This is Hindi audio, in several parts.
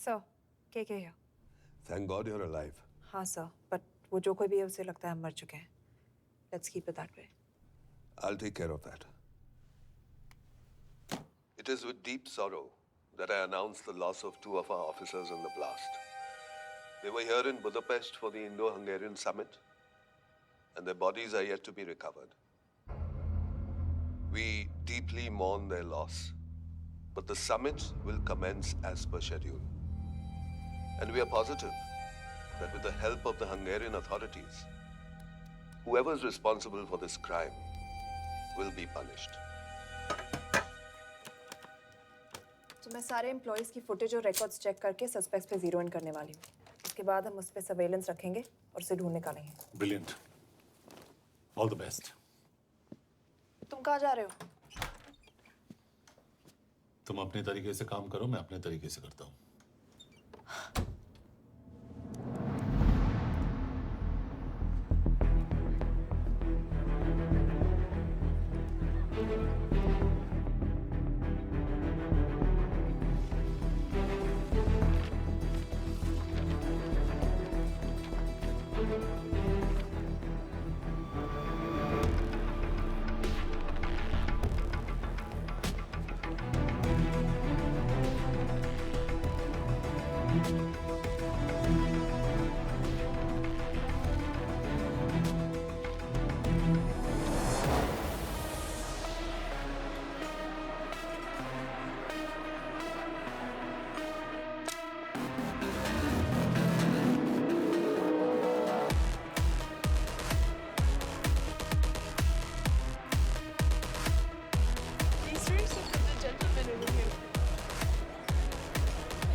सर, के here. Thank God you're alive. हाँ सर, but वो जो कोई भी है उसे लगता है हम मर चुके हैं. Let's keep it that way. I'll take care of that. It is with deep sorrow that I announce the loss of two of our officers in the blast. They were here in Budapest for the Indo-Hungarian summit, and their bodies are yet to be recovered. We deeply mourn their loss, but the summit will commence as per schedule. And we are positive that with the help of the Hungarian authorities, whoever is responsible for this crime will be punished. तो मैं सारे एम्प्लॉइज की फुटेज और रिकॉर्ड्स चेक करके सस्पेक्ट्स पे जीरो इन करने वाली हूँ. उसके बाद हम उस पर सर्वेलेंस रखेंगे और उसे ढूंढ निकालेंगे. ब्रिलियंट. All the best. तुम कहाँ जा रहे हो? तुम अपने तरीके से काम करो, मैं अपने तरीके से करता हूँ.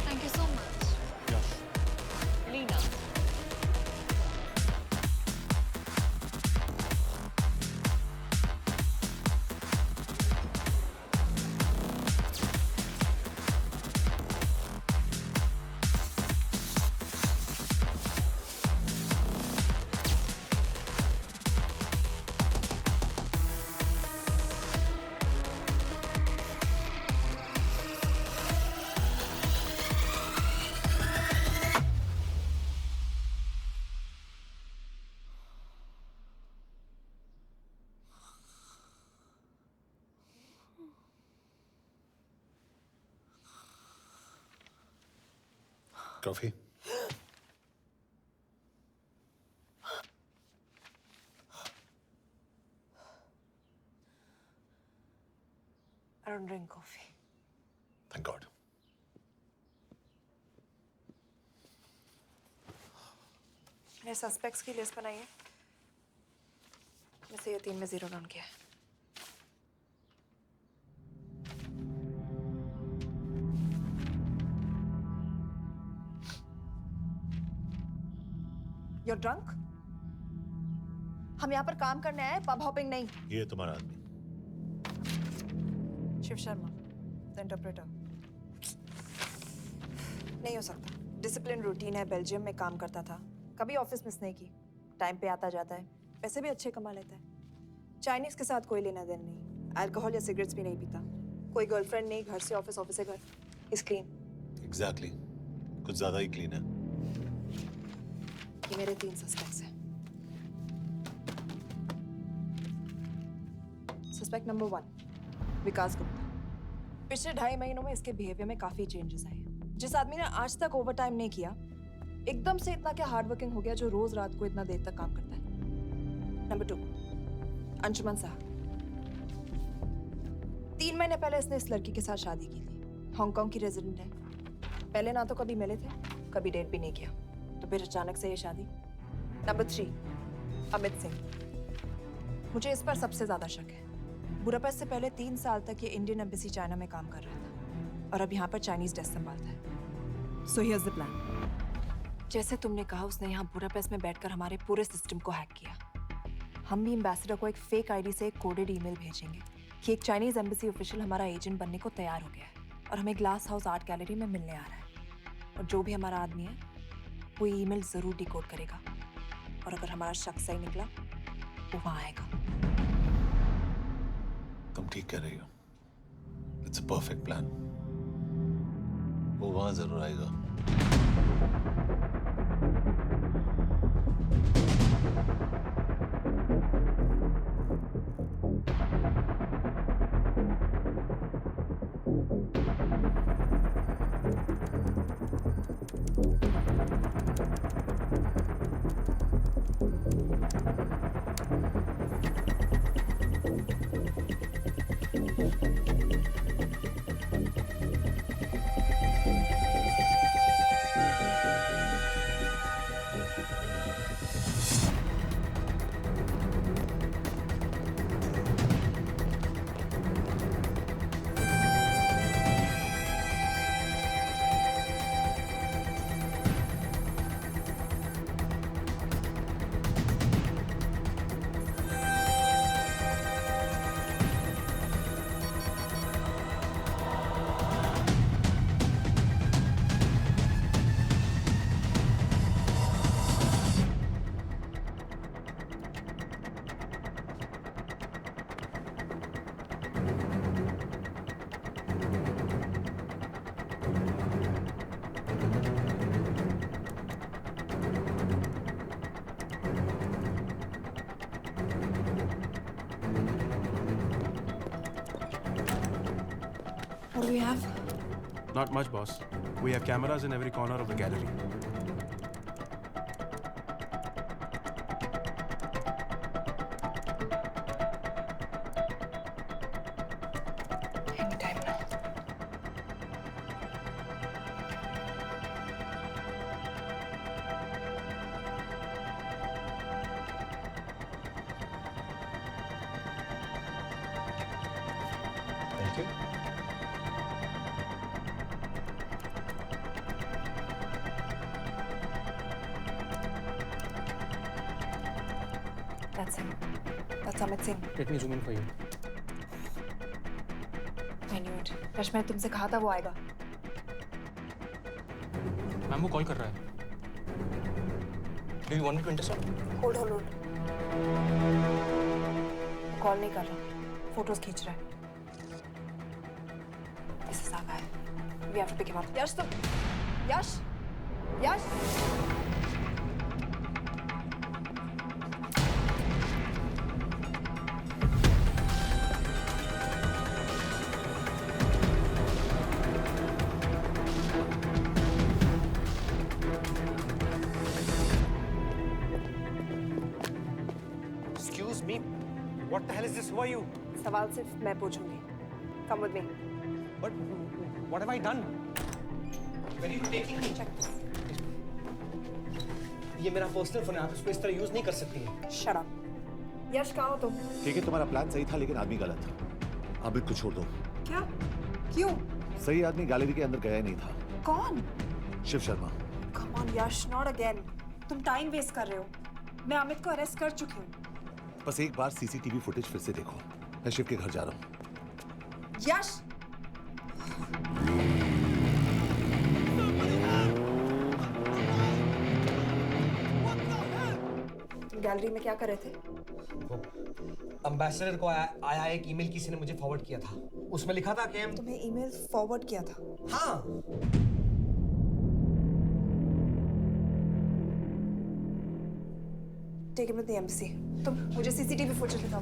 Thank you so much. Yeah. Lena. Coffee? I don't drink coffee. Thank God. मैंने सस्पेक्ट्स की लिस्ट बनाई है. मैं से ये 3 में जीरो डाउन किया है. You're drunk? हम यहाँ पर काम करने आए, पब हॉपिंग नहीं. ये तुम्हारा आदमी. Shiv Sharma, the interpreter. नहीं हो सकता. डिसिप्लिन रूटीन है, बेल्जियम में काम करता था, कभी ऑफिस मिस नहीं की, टाइम पे आता जाता है, पैसे भी अच्छे कमा लेता है. चाइनीज के साथ कोई लेना देना नहीं, अल्कोहल या सिगरेट्स भी नहीं पीता, कोई गर्लफ्रेंड नहीं, घर से ऑफिस, ऑफिस से घर. Is clean. एग्जैक्टली. कुछ ज्यादा ही क्लीन है. ये मेरे 3 सस्पेक्ट्स हैं. सस्पेक्ट नंबर 1, विकास गुप्ता. पिछले 2.5 महीनों में इसके बिहेवियर में काफी चेंजेस आए हैं. जिस आदमी ने आज तक ओवर टाइम नहीं किया, एकदम से इतना क्या हार्ड वर्किंग हो गया जो रोज रात को इतना देर तक काम करता है. नंबर 2, अंशुमन साह. 3 महीने पहले इसने इस लड़की के साथ शादी की थी. हांगकांग की रेजिडेंट है. पहले ना तो कभी मिले थे, कभी डेट भी नहीं किया, तो फिर अचानक से ये शादी. नंबर 3, अमित सिंह. मुझे इस पर सबसे ज्यादा शक है. बुडापेस्ट से पहले 3 साल तक ये इंडियन एम्बेसी चाइना में काम कर रहा था और अब यहाँ पर चाइनीज डेस्क संभालता है. So here's the plan. जैसे तुमने कहा, उसने यहाँ बुडापेस्ट में बैठकर हमारे पूरे सिस्टम को हैक किया. हम भी एम्बेसडर को एक फेक आईडी से एक कोडेड ईमेल भेजेंगे कि एक चाइनीज एम्बेसी ऑफिशियल हमारा एजेंट बनने को तैयार हो गया है और हमें ग्लास हाउस आर्ट गैलरी में मिलने आ रहा है. और जो भी हमारा आदमी है वो ईमेल जरूर डिकोड करेगा और अगर हमारा शक सही निकला वो वहां आएगा. तुम ठीक कह रही हो. It's a perfect plan. वो वहां जरूर आएगा. What do we have? Not much, boss. We have cameras in every corner of the gallery. Anytime now. Thank you. That's him. That's Amit Singh. Let me zoom in for you. I knew it. यश मैंने तुमसे कहा था वो आएगा. मैम वो कॉल कर रहा है. Do you want me to intercept? Hold. Call नहीं कर रहा. फोटोज खींच रहा है. This is our guy. We have to pick him up. यश तुम. यश. Excuse me. What the hell is this? Who are you? सवाल सिर्फ मैं पूछूंगी. Come with me. But what have I done? Where are you taking me? Check this. ये मेरा पर्सनल फोन है. आप इसको इस तरह यूज नहीं कर सकती हैं. Shut up. यश कहाँ हो तुम? ठीक है, तुम्हारा प्लान सही था लेकिन आदमी गलत था। अमित को छोड़ दो। क्या? क्यों? सही आदमी गैलरी के अंदर गया ही नहीं था। कौन? Shiv Sharma. Come on Yash, not again. तुम टाइम वेस्ट कर रहे हो. मैं अमित को अरेस्ट कर चुकी हूँ. बस एक बार सीसीटीवी फुटेज फिर से देखो। मैं शिव के घर जा रहा हूँ। यश! तुम गैलरी में क्या कर रहे थे? एम्बेसडर को आया एक ईमेल किसी ने मुझे फॉरवर्ड किया था. उसमें लिखा था कि हम. तुम्हें ईमेल फॉरवर्ड किया था. हाँ. Take him to the embassy. तुम मुझे सीसीटीवी फुटेज दिखाओ.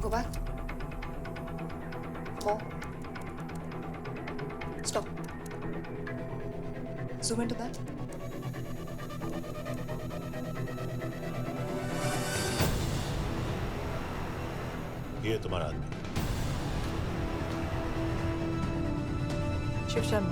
Go back. More. Stop. Zoom into that. ये तुम्हारा आदमी। शिव शर्मा।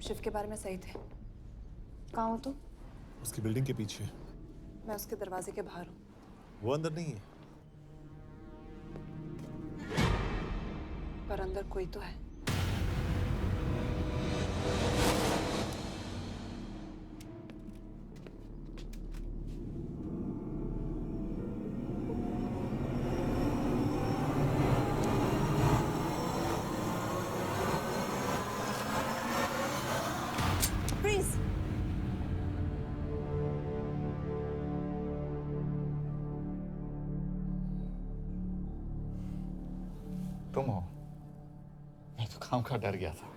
शिव के बारे में सही थे। कहाँ हो तुम? उसकी बिल्डिंग के पीछे। मैं उसके दरवाजे के बाहर हूँ। वो अंदर नहीं है। पर अंदर कोई तो है। Freeze! तुम हो? मैं तो काम का डर गया था।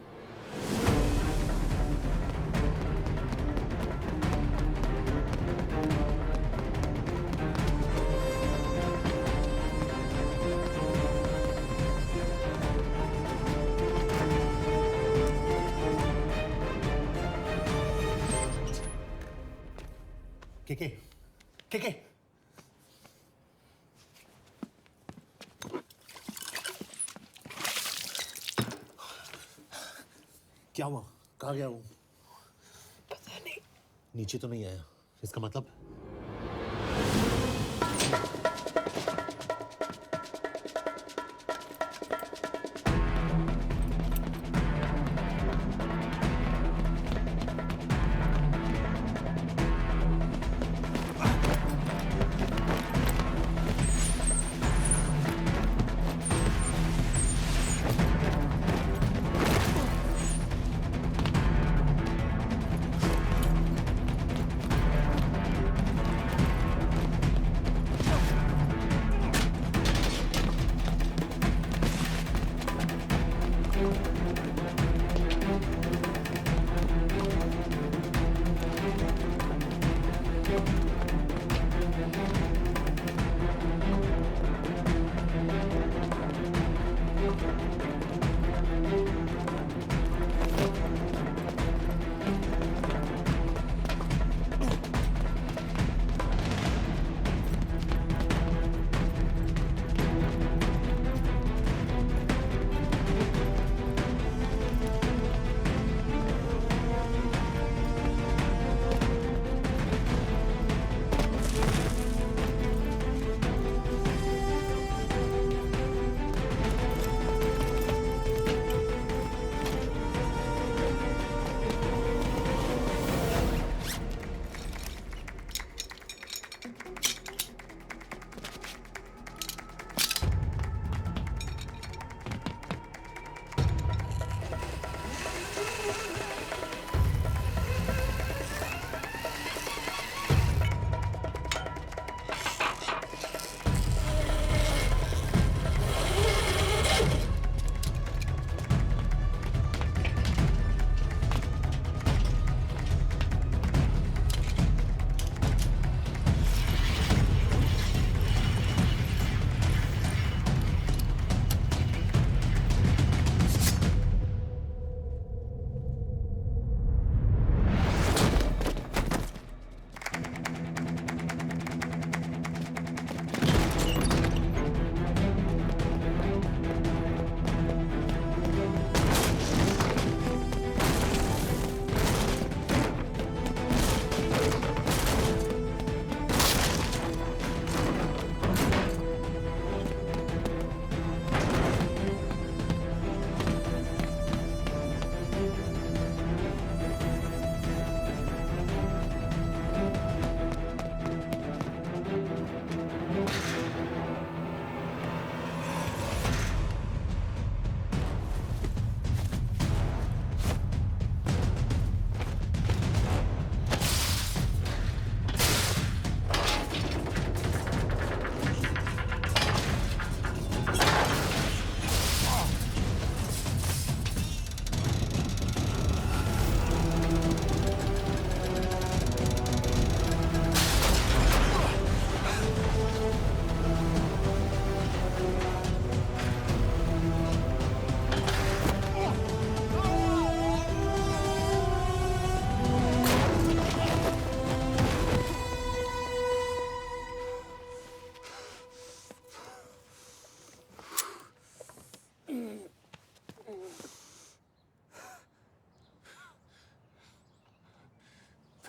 केके, केके। क्या हुआ? कहाँ गया वो? पता नहीं। नीचे तो नहीं आया। इसका मतलब?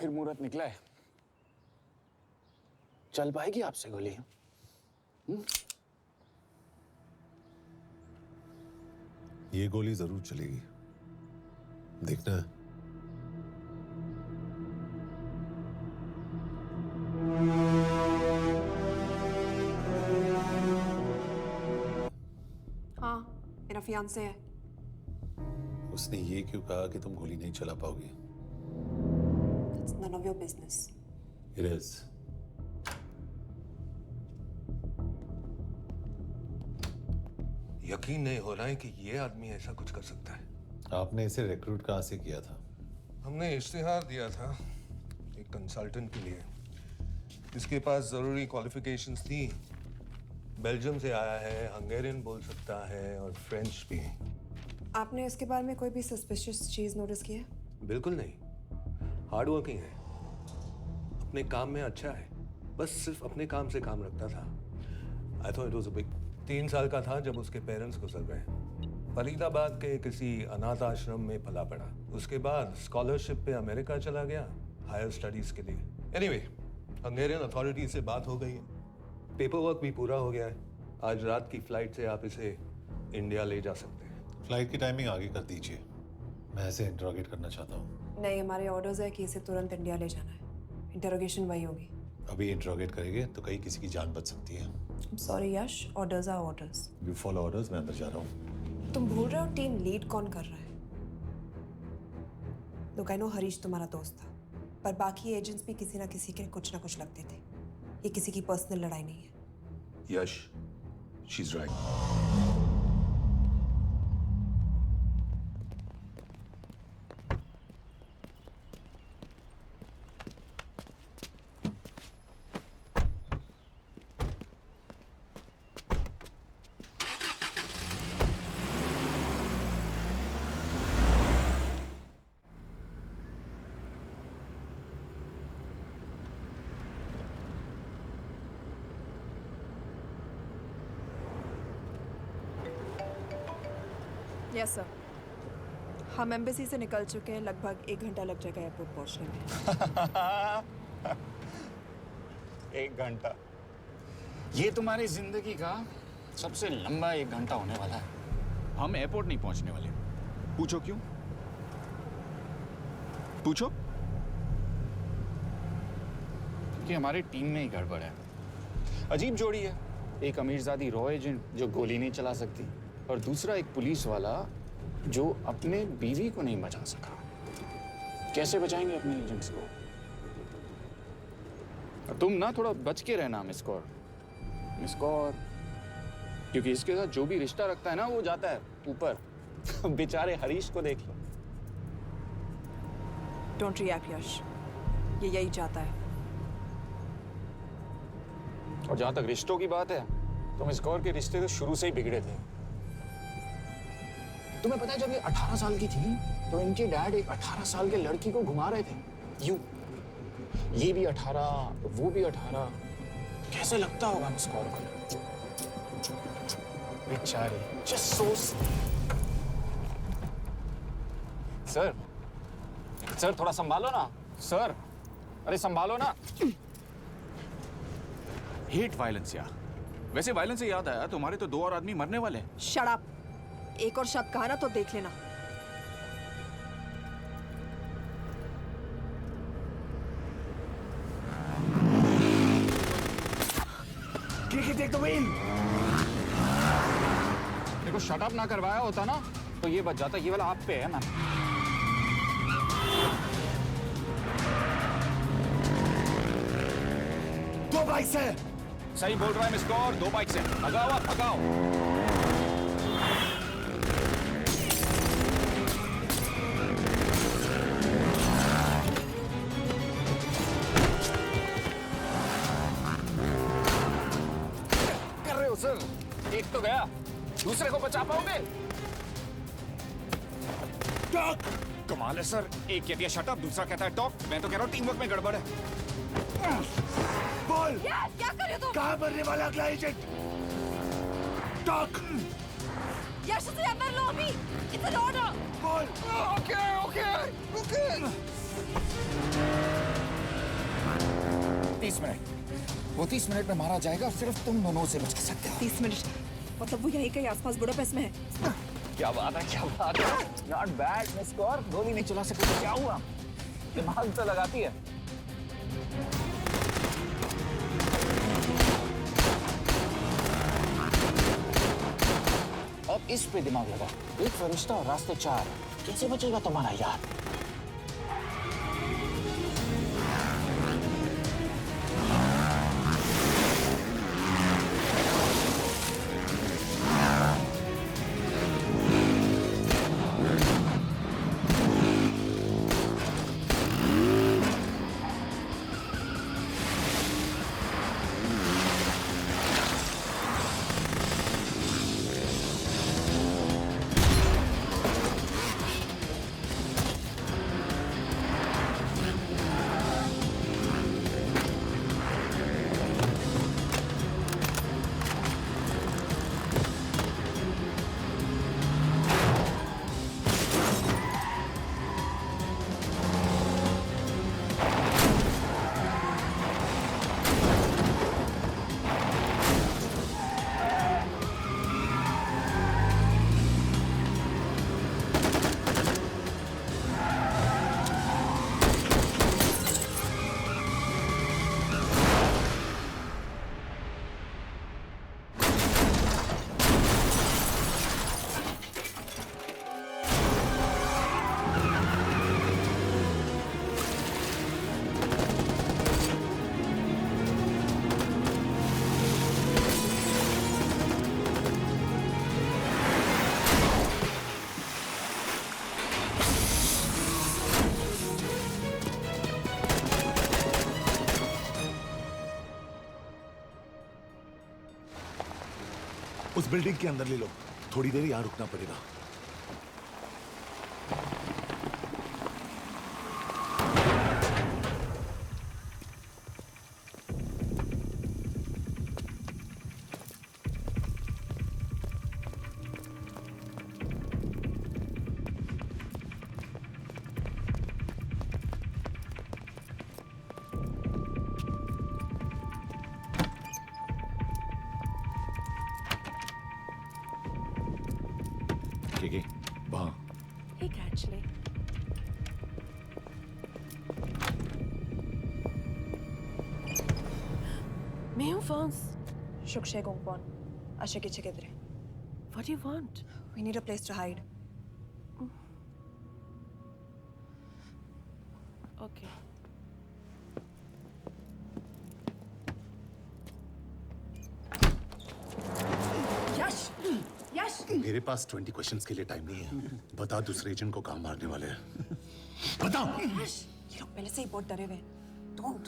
फिर मुहूर्त निकला है। चल पाएगी आपसे गोली? ये गोली जरूर चलेगी, देखना है। हाँ, मेरा फियांसे है। उसने ये क्यों कहा कि तुम गोली नहीं चला पाओगी? It's none of your business. It is. यकीन नहीं हो रहा है कि ये आदमी ऐसा कुछ कर सकता है। आपने इसे रिक्रूट कहाँ से किया था? हमने इश्तिहार दिया था एक कंसल्टेंट के लिए। इसके पास जरूरी क्वालिफिकेशंस थी। बेल्जियम से आया है, हंगेरियन बोल सकता है और फ्रेंच भी। आपने इसके बारे में कोई भी सस्पिशियस चीज नोटिस की है? बिल्कुल नहीं, हार्ड वर्किंग है, अपने काम में अच्छा है, बस सिर्फ अपने काम से काम रखता था। I thought it was a big. 3 साल का था जब उसके पेरेंट्स गुजर गए। फरीदाबाद के किसी अनाथ आश्रम में पला पड़ा। उसके बाद स्कॉलरशिप पे अमेरिका चला गया हायर स्टडीज के लिए। एनीवे, हंगेरियन अथॉरिटी से बात हो गई है, पेपर वर्क भी पूरा हो गया है। आज रात की फ्लाइट से आप इसे इंडिया ले जा सकते हैं। फ्लाइट की टाइमिंग आगे कर दीजिए, मैं इसे इंटरोगेट करना चाहता हूँ। नहीं, हमारे ऑर्डर्स है कि इसे तुरंत इंडिया ले जाना है। इंटरोगेशन वही होगी। अभी इंटरोगेट करेंगे तो कहीं किसी की जान बच सकती है। Sorry Yash, orders are orders. You follow orders, मैं अंदर जा रहा हूँ। तुम भूल रहे हो टीम लीड कौन कर रहा है? लोग आई नो हरीश तुम्हारा दोस्त था, पर बाकी एजेंट्स भी किसी ना किसी के कुछ ना कुछ लगते थे। ये किसी की पर्सनल लड़ाई नहीं है। Yash, she is right. Yes sir, हम एम्बेसी से निकल चुके हैं। लगभग 1 घंटा लग जाएगा एयरपोर्ट पहुंचने में। 1 घंटा? ये तुम्हारी जिंदगी का सबसे लंबा 1 घंटा होने वाला है। हम एयरपोर्ट नहीं पहुंचने वाले। पूछो क्यों? पूछो। कि हमारी टीम में ही गड़बड़ है। अजीब जोड़ी है, एक अमीरजादी रॉ एजेंट जो गोली नहीं चला सकती, और दूसरा एक पुलिस वाला जो अपने बीवी को नहीं बचा सका। कैसे बचाएंगे अपने एजेंट्स को? और तुम ना थोड़ा बच के रहना मिस कौर, क्योंकि इसके साथ जो भी रिश्ता रखता है ना वो जाता है ऊपर। बेचारे हरीश को देख लो। डोंट रिएक्ट यश, ये यही चाहता है। और जहां तक रिश्तों की बात है, तो मिस कौर के रिश्ते तो शुरू से ही बिगड़े थे। तुम्हें पता है जब ये 18 साल की थी तो इनके डैड एक 18 साल के लड़की को घुमा रहे थे यूं। ये भी 18, वो भी 18। कैसे लगता होगा मिस कौर को? बेचारे, जस्ट सो। सर थोड़ा संभालो ना सर। अरे संभालो ना। हेट वायलेंस यार। वैसे वायलेंस से याद आया, तुम्हारे तो 2 और आदमी मरने वाले हैं। Shut up. एक और शब्द कहा ना तो देख लेना। देखो शट अप ना करवाया होता ना तो ये बच जाता। ये वाला आप पे है मैम। दो बाइक से। सही बोल रहा है मिस कौर, 2 बाइक से। भगाओ आप, भगाओ। सर, एक तो गया, दूसरे को बचा पाओगे? कमाल है सर। एक कहती है शट अप, दूसरा कहता है टॉक। मैं तो कह रहा हूँ टीम वर्क में गड़बड़ है। बोल, क्या कर रहे हो तुम? कहाँ मरने वाला अगला agent? Talk. Yash is in the lobby. It's an order. Okay. 30 minute. वो 30 मिनट में मारा जाएगा, सिर्फ तुम दोनों से बच सकते हो। 30 मिनट मतलब वो यहीं कहीं आसपास बुडापेस्ट में है। क्या बात है, क्या बात है। नॉट बैड मिस कौर, गोली नहीं चला सकते तो क्या हुआ, दिमाग तो लगाती है। अब इस पे दिमाग लगा। एक फरिश्ता और रास्ते 4, कैसे बचेगा तुम्हारा यार। उस बिल्डिंग के अंदर ले लो, थोड़ी देर यहाँ रुकना पड़ेगा। वहाँ ठीक है actually. मैं हूँ France. Shukshay Gongpon. Asha kiche kidre. What do you want? We need a place to hide. Okay. Yash! Yash! मेरे पास 20 क्वेश्चंस के लिए टाइम नहीं है। बता दूसरे एजेंट को कहाँ मारने वाले हैं। बता। Yash! ये लोग पहले से ही बहुत डरे हुए हैं. Don't.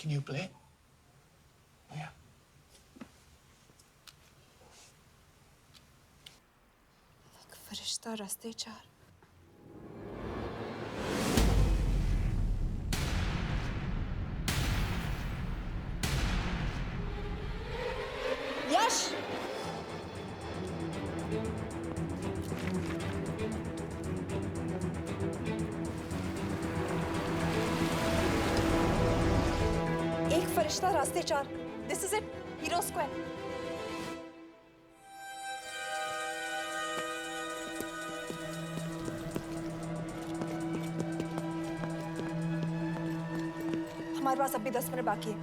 Can you play? Yeah. एक फरिश्ता रास्ते 4. Yash! एक फरिश्ता रास्ते 4. This is it. Hero Square. हमारे पास अभी 10 मिनट बाकी है.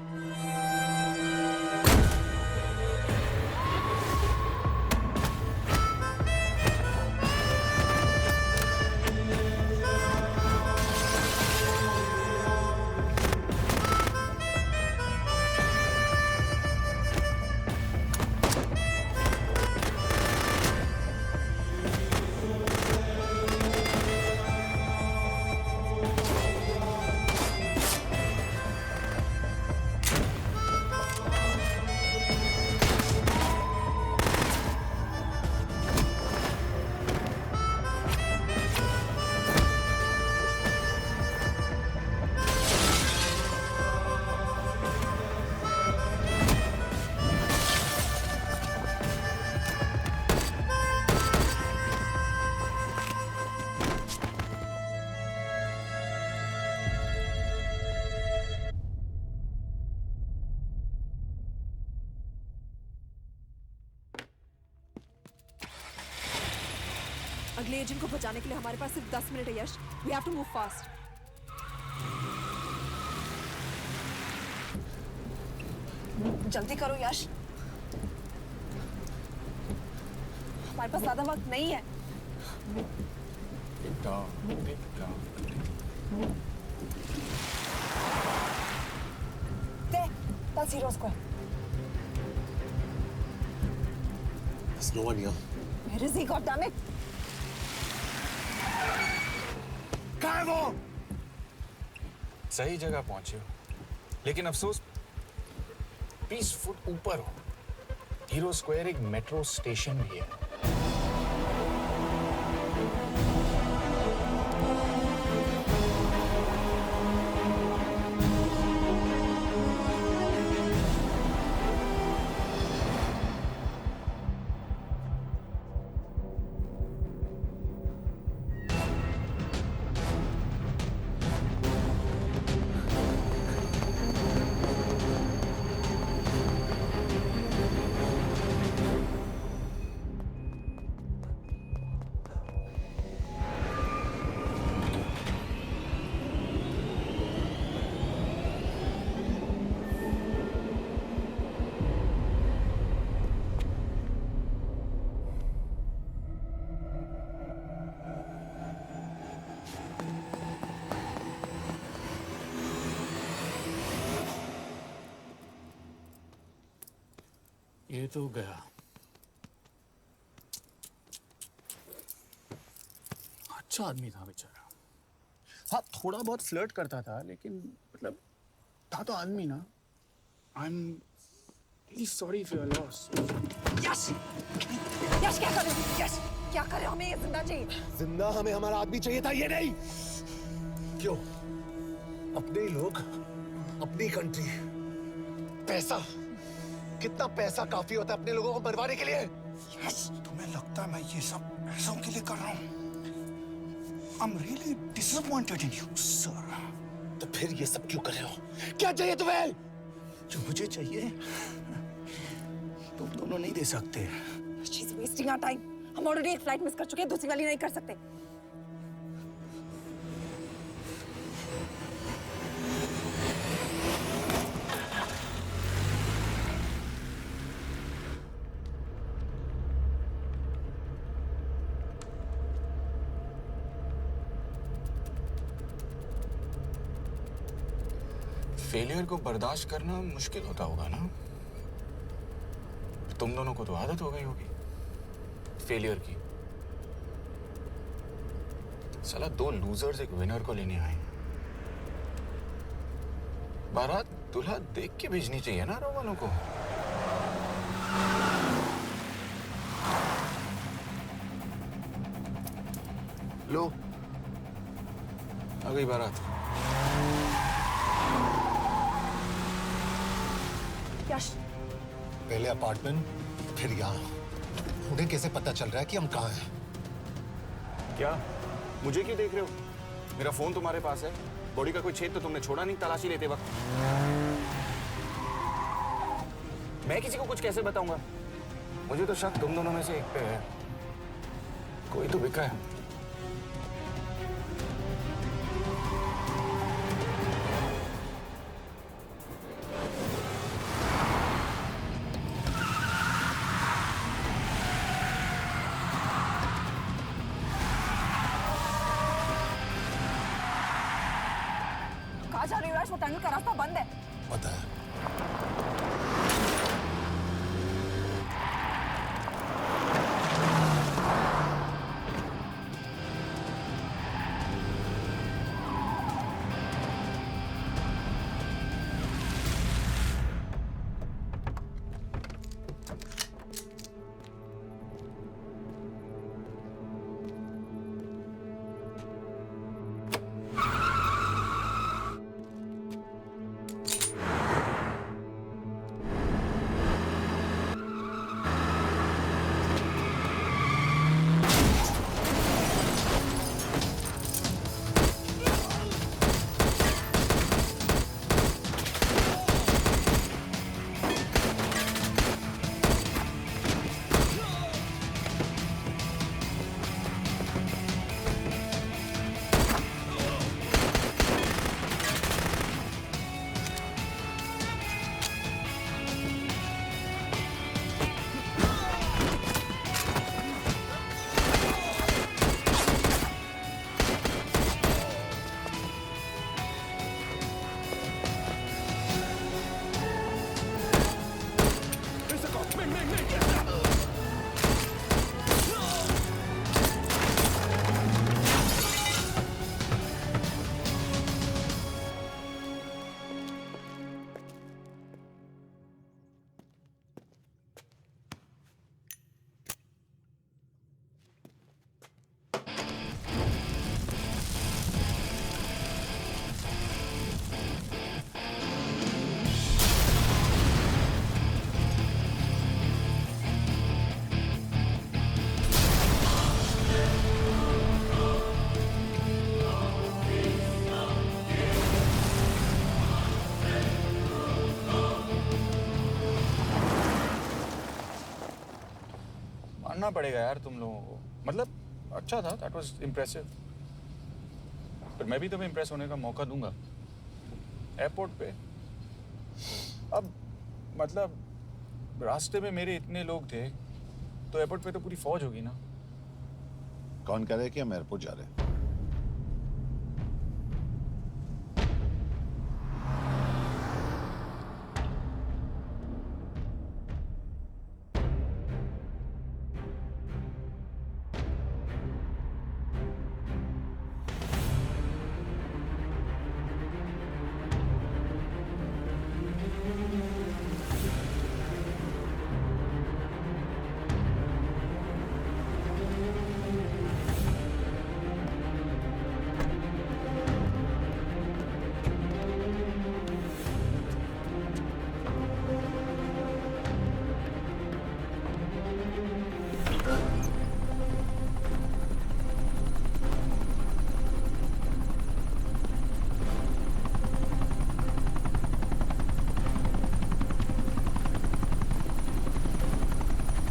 अगले एजेंट को बचाने के लिए हमारे पास सिर्फ 10 मिनट है यश. We have to move fast. जल्दी करो यश. हमारे पास ज्यादा वक्त नहीं है. That's Zero Square. There's no one here. Where is he? God damn it! कहाँ है वो? सही जगह पहुंचे हो, लेकिन अफसोस 20 फुट ऊपर हो. हीरो स्क्वायर एक मेट्रो स्टेशन भी है. ये तो गया. अच्छा आदमी था बेचारा. हाँ, थोड़ा बहुत फ्लर्ट करता था, लेकिन मतलब था तो आदमी ना. I am really sorry for your loss. Yash! Yash क्या कर रहे हो? यश! क्या कर रहे हो? हमें ये जिंदा चाहिए. जिंदा हमें हमारा आदमी चाहिए था, ये नहीं. क्यों? अपने ही लोग, अपनी कंट्री. पैसा, कितना पैसा काफी होता है अपने लोगों को मरवाने के लिए? यस, तुम्हें लगता है मैं ये सब पैसों के लिए कर रहा हूँ? I'm really disappointed in you, sir. तो फिर ये सब क्यों कर रहे हो? क्या चाहिए तुम्हें? जो मुझे चाहिए तुम दोनों नहीं दे सकते. She's wasting our time. हम ऑलरेडी एक फ्लाइट मिस कर चुके हैं, दूसरी वाली नहीं कर सकते. फेलियर को बर्दाश्त करना मुश्किल होता होगा ना? तुम दोनों को तो आदत हो गई होगी फेलियर की. साला 2 लूजर्स एक विनर को लेने आए. बारात दूल्हा देख के भेजनी चाहिए ना रो वालों को. लो, आ गई बारात. यश! पहले अपार्टमेंट, फिर यहाँ. उन्हें कैसे पता चल रहा है कि हम कहाँ हैं? क्या मुझे क्यों देख रहे हो? मेरा फोन तुम्हारे पास है. बॉडी का कोई छेद तो तुमने छोड़ा नहीं तलाशी लेते वक्त. मैं किसी को कुछ कैसे बताऊंगा? मुझे तो शक तुम दोनों में से एक पे है. कोई तो बिका है. कहाँ जा रही हो यश? वो टनल का रास्ता बंद है. पता है. करना पड़ेगा यार तुम लोगों को। मतलब अच्छा था, दैट वाज इम्प्रेसिव। पर मैं भी तुम्हें इम्प्रेस होने का मौका दूंगा एयरपोर्ट पे। अब मतलब रास्ते में मेरे इतने लोग थे, तो एयरपोर्ट पे तो पूरी फौज होगी ना। कौन कह रहा है कि हम एयरपोर्ट जा रहे हैं?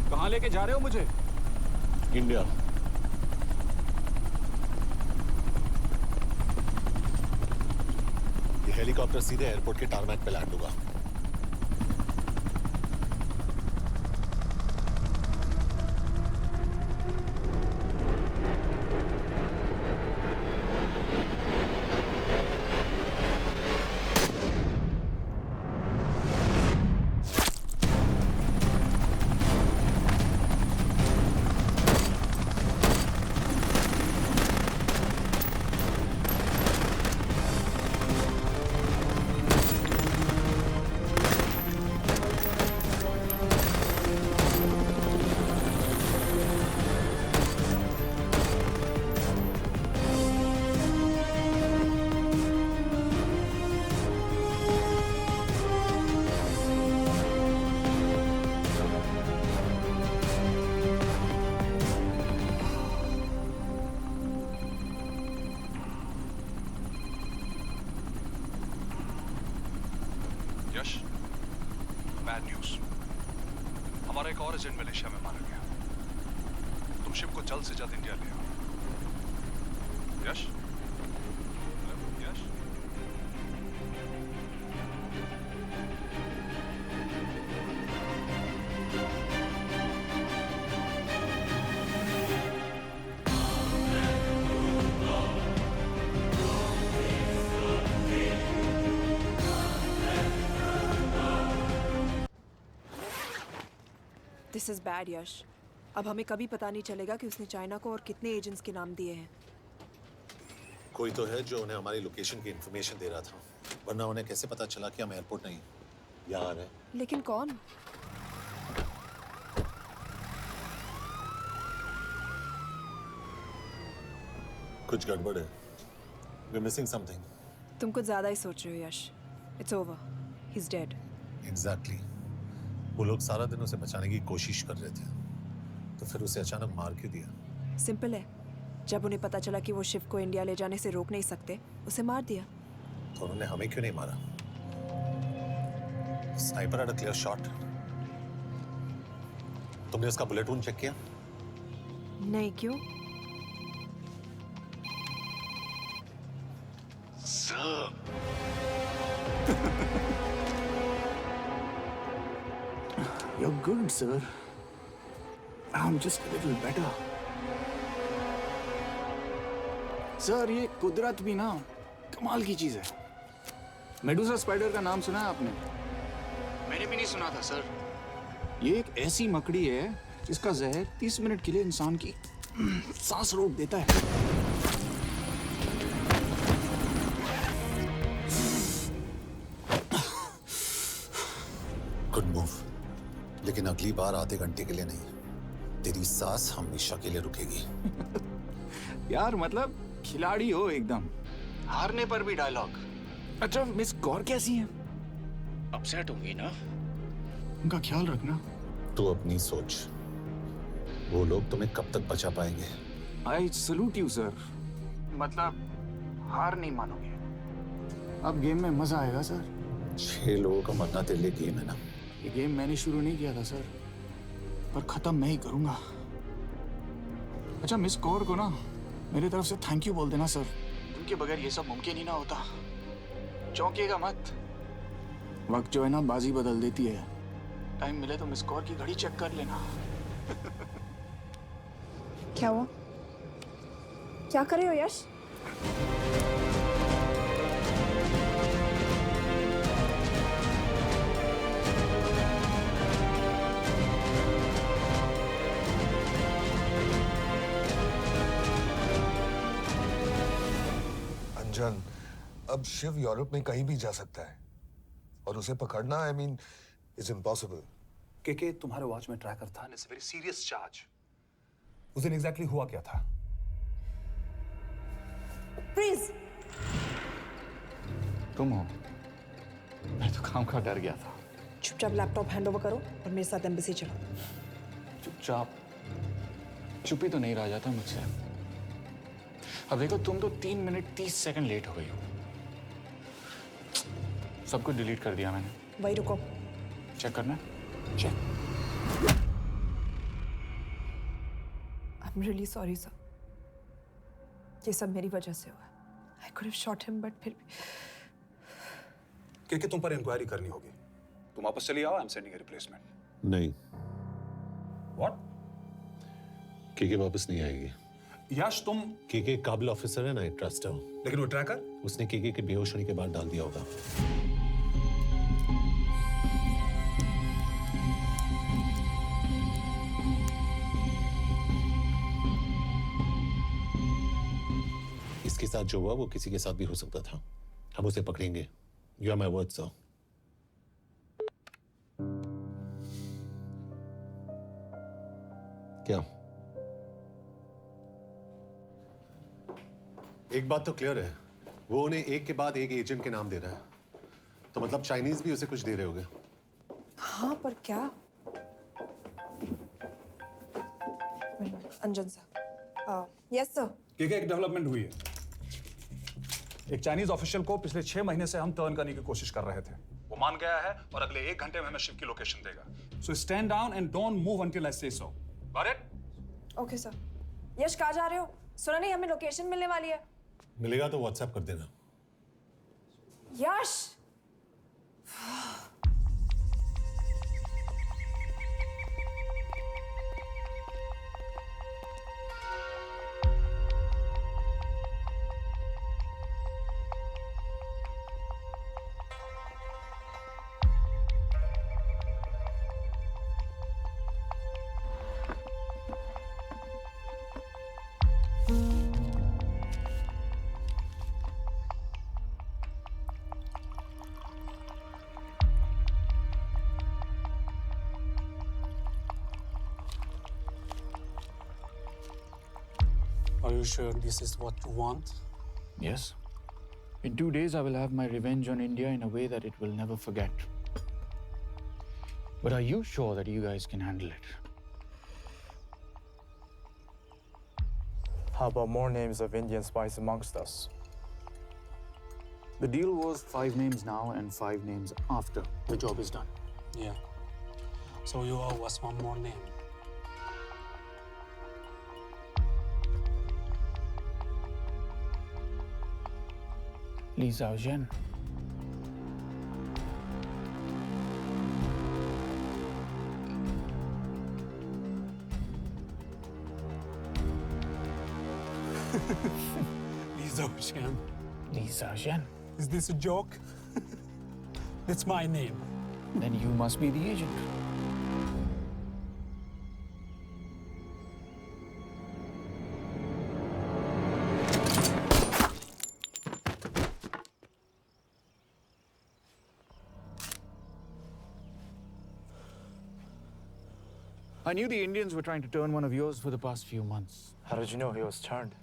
कहाँ लेके जा रहे हो मुझे? इंडिया। ये हेलीकॉप्टर सीधे एयरपोर्ट के टारमैक पे लैंड होगा। यश, बैड न्यूज। हमारा एक और एजेंट मलेशिया में मारा गया। तुम शिप को जल्द से जल्द इंडिया ले आओ। Yash? Hello, Yash? This is bad Yash. अब हमें कभी पता नहीं चलेगा कि उसने चाइना को और कितने एजेंट्स के नाम दिए हैं। कोई तो है जो उन्हें हमारी लोकेशन की इंफॉर्मेशन दे रहा था, वरना उन्हें कैसे पता चला कि हम एयरपोर्ट नहीं यहाँ आ रहे हैं? लेकिन कौन? कुछ गड़बड़ है। We're missing something. तुम कुछ ज्यादा ही सोच रहे हो Yash. It's over, he is dead. Exactly. वो लोग सारा दिन उसे बचाने की कोशिश कर रहे थे, तो फिर उसे अचानक मार क्यों दिया? सिंपल है, जब उन्हें पता चला कि वो शिव को इंडिया ले जाने से रोक नहीं सकते, उसे मार दिया। तो उन्होंने हमें क्यों नहीं मारा? Sniper had a clear shot. तुमने उसका बुलेट वुंड चेक किया? नहीं, क्यों? You're good, sir. I'm just a little better. Sir, ये कुदरत भी ना कमाल की चीज है। मेडुसा स्पाइडर का नाम सुना है आपने? मैंने भी नहीं सुना था सर। ये एक ऐसी मकड़ी है जिसका जहर 30 मिनट के लिए इंसान की सांस रोक देता है। गुड मूव, लेकिन अगली बार आधे घंटे के लिए नहीं, तेरी सांस हमेशा के लिए रुकेगी। यार मतलब खिलाड़ी हो एकदम, हारने पर भी डायलॉग। अच्छा, मिस गौर कैसी हैं? अपसेट होंगी ना, उनका ख्याल रखना। तू अपनी सोच, वो लोग तुम्हें कब तक बचा पाएंगे? I salute you sir. मतलब हार नहीं मानोगे। अब गेम में मजा आएगा सर। 6 लोगों का मरना तेरे लिए गेम है ना? ये गेम मैंने शुरू नहीं किया था सर, पर खत्म मैं ही करूंगा। अच्छा, मिस कौर को ना मेरी तरफ से थैंक यू बोल देना सर। उनके बगैर ये सब मुमकिन ही ना होता। चौंकिएगा मत, वक्त जो है ना बाजी बदल देती है। टाइम मिले तो मिस कौर की घड़ी चेक कर लेना। क्या हुआ? क्या कर रहे हो यश? अंजन, अब शिव यूरोप में कहीं भी जा सकता है और उसे पकड़ना आई मीन इज इम्पॉसिबल। के तुम्हारे वॉच में ट्रैकर था, it's a very serious charge. उस दिन एग्जैक्टली हुआ क्या था? प्लीज। तुम हो? मैं तो काम का डर गया था। चुपचाप लैपटॉप हैंड ओवर करो और मेरे साथ एम्बेसी चलो। चुपचाप? चुप ही तो नहीं रहा जाता मुझसे। अब देखो, तुम तो 3 मिनट 30 सेकंड लेट हो गई हो। सब कुछ डिलीट कर दिया मैंने। वही रुको। चेक करना? Check. I am really sorry sir, ये सब मेरी वजह से हुआ। I could have shot him but फिर भी। के तुम पर इंक्वायरी करनी होगी। तुम वापस चली आओ, I am sending a replacement. नहीं, व्हाट? के वापस नहीं आएगी। यश तुम। के काबिल ऑफिसर है ना, आई ट्रस्ट है। लेकिन वो ट्रैकर? उसने के बेहोश होने के बाद डाल दिया होगा। इसके साथ जो हुआ वो किसी के साथ भी हो सकता था। हम उसे पकड़ेंगे। You are my word sir. क्या? एक बात तो क्लियर है, वो उन्हें एक के बाद एक एजेंट के नाम दे रहा है, तो मतलब चाइनीज भी उसे कुछ दे रहे होंगे। हाँ, पर क्या? अंजन सर। Yes sir. के एक डेवलपमेंट हुई है। एक चाइनीज ऑफिशियल को पिछले 6 महीने से हम टर्न करने की कोशिश कर रहे थे। वो मान गया है और अगले 1 घंटे में हमें शिव की लोकेशन देगा। So stand down and don't move until I say so. Got it? Okay sir. Yash, कहाँ जा रहे हो? सुना नहीं, हमें लोकेशन मिलने वाली है। मिलेगा तो व्हाट्सएप कर देना। यश! Are you sure this is what you want? Yes. In 2 days, I will have my revenge on India in a way that it will never forget. But are you sure that you guys can handle it? How about more names of Indian spies amongst us? The deal was 5 names now and 5 names after the job is done. Yeah. So you owe us one more name. Li Xiaozhen. Li Xiaozhen. Li Xiaozhen. Is this a joke? It's my name. Then you must be the agent. I knew the Indians were trying to turn one of yours for the past few months. How did you know he was turned?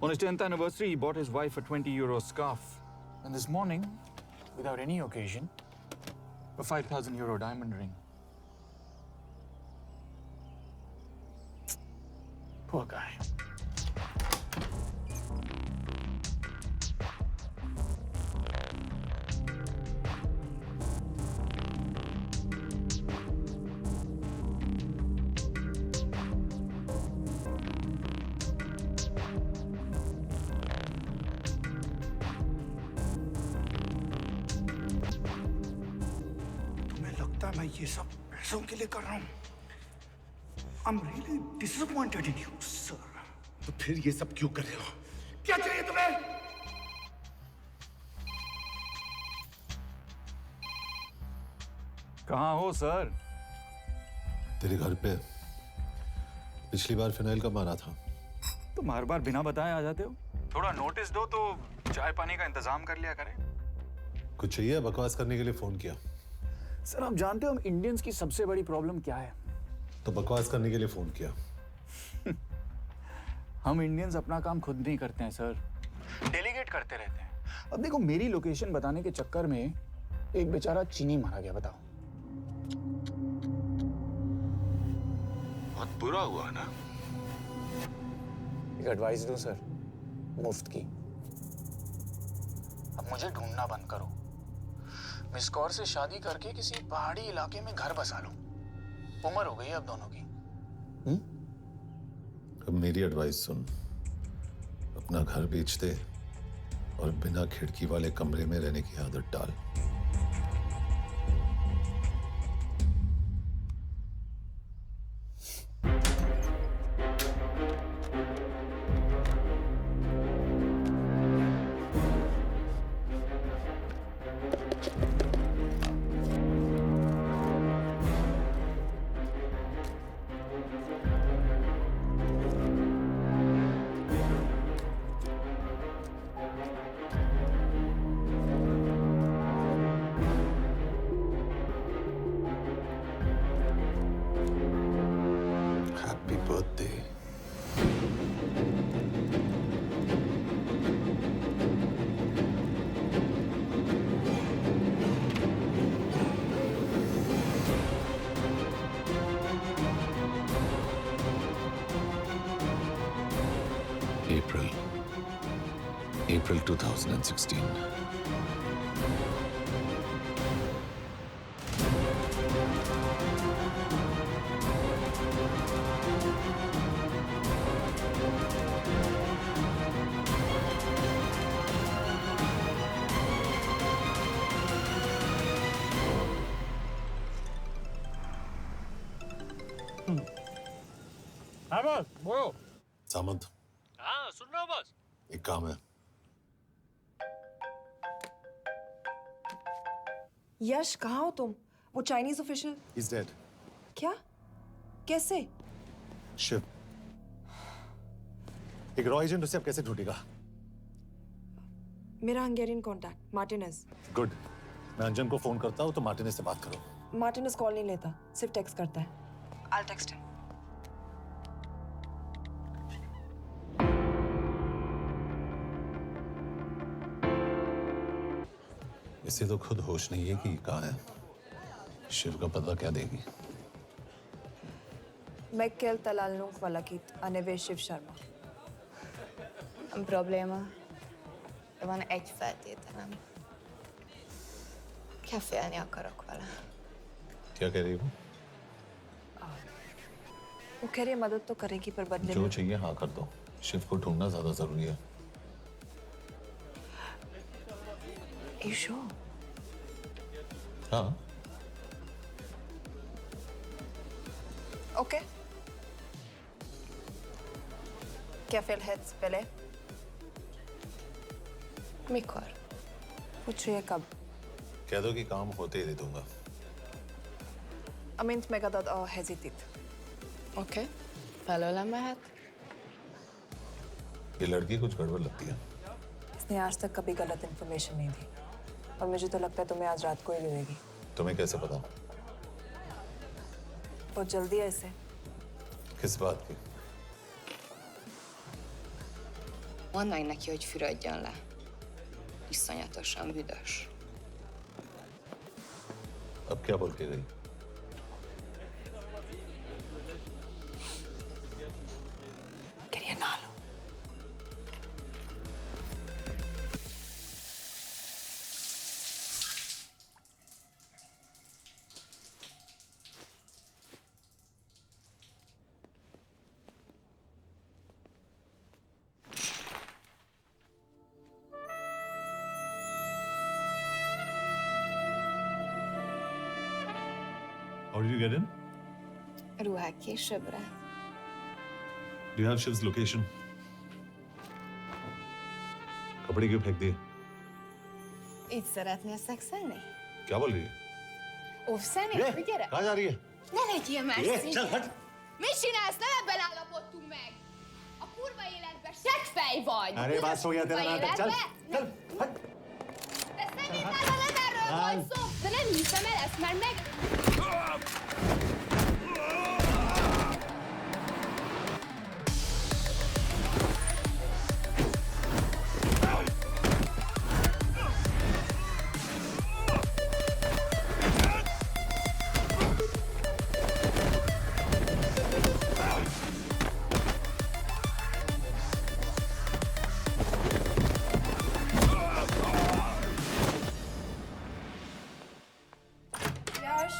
On his 10th anniversary, he bought his wife a 20-euro scarf. And this morning, without any occasion, a 5,000-euro diamond ring. Poor guy. है मैं ये सब पैसों के लिए कर रहा हूँ। I'm really disappointed in you, sir. तो फिर ये सब क्यों कर रहे हो? क्या चाहिए तुम्हें? कहाँ हो सर? तेरे घर पे पिछली बार फिनाइल कब मारा था? तुम हर बार बिना बताए आ जाते हो। थोड़ा नोटिस दो तो चाय पानी का इंतजाम कर लिया करें। कुछ चाहिए? बकवास करने के लिए फोन किया। सर आप जानते हो हम इंडियंस की सबसे बड़ी प्रॉब्लम क्या है? तो बकवास करने के लिए फोन किया। हम इंडियंस अपना काम खुद नहीं करते हैं सर, डेलीगेट करते रहते हैं। अब देखो मेरी लोकेशन बताने के चक्कर में एक बेचारा चीनी मारा गया, बताओ। बहुत बुरा हुआ ना। एक एडवाइस दो सर, मुफ्त की। अब मुझे ढूंढना बंद करो। मिस कौर से शादी करके किसी पहाड़ी इलाके में घर बसा लो। उम्र हो गई अब दोनों की। अब मेरी एडवाइस सुन, अपना घर बेच दे और बिना खिड़की वाले कमरे में रहने की आदत डाल। Happy birthday. April 2016. हाँ बॉस, बोलो। सामंत, हाँ सुन रहा हूँ बॉस। एक काम है। यश कहाँ हो तुम? वो चाइनीज ऑफिशियल He's dead. क्या? कैसे? शिव, एक रॉ एजेंट उसे अब कैसे ढूंढेगा? मेरा हंगेरियन कॉन्टैक्ट मार्टिनेज। गुड, मैं अंजन को फोन करता हूँ तो मार्टिनेज से बात करो। मार्टिनेज कॉल नहीं लेता, सिर्फ टेक्स्ट करता है। I'll text him. इसे तो खुद होश नहीं है कि कहाँ है। शिव का पता क्या देगी? Mikael Talalnunk valakit, a neve Shiv Sharma. Nem probléma. De van egy feltételem. Kefélni akarok vele. क्या कह रही है वो? वो कह रही है मदद तो करेगी पर बदले जो में। चाहिए हाँ कर दो। शिव को ढूंढना ज्यादा जरूरी है। You sure? हाँ। Okay. Kefél hetsz bele? Mikor? पूछ रही है कब? कह दो कि काम होते ही दे दूंगा। Amint megadod a hezitit. Oké. Felőlem mehet? ये लड़की कुछ गड़बड़ लगती है। इसने आज तक कभी गलत इन्फॉर्मेशन नहीं दी और मुझे तो लगता है तुम्हें आज रात को ही देगी। तुम्हें कैसे पता? बहुत जल्दी है इसे। किस बात की? Mondd meg neki, hogy fürödjön le. Iszonyatosan büdös. अब क्या बोल के गई? करिए ना लो। did you get in? Ruhák későbbre. Do you have Shiv's location? कपड़े क्यों फेंक दिए? Így szeretnél szexelni? क्या बोल रही है? Óvszerni? Gyere! कहाँ जा रही है? Ne legyél már szín! चल हट! Mit csinálsz? Nem ebben állapodtunk meg! A kurva életben seggfej vagy! अरे बात हो गया तेरा नाटक चल चल हट De szerintem nem erről volt szó! De nem hiszem el ezt, mert meg... यश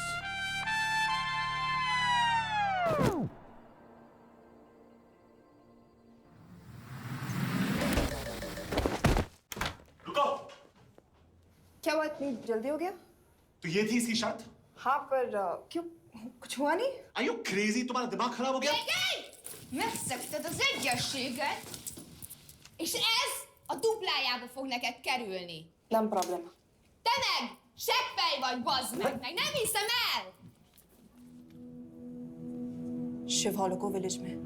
रुको क्या हुआ, इतनी जल्दी हो गया? तो ये थी इसकी शर्त हाँ, पर क्यों, कुछ हुआ नहीं? Are you crazy? तुम्हारा दिमाग खराब हो गया? Megszegted az egyességet, és ez a duplájába fog neked kerülni. Nem problema. Te meg seggfej vagy, bazd meg nem hiszem el! Shiv हॉलोको विलेज में।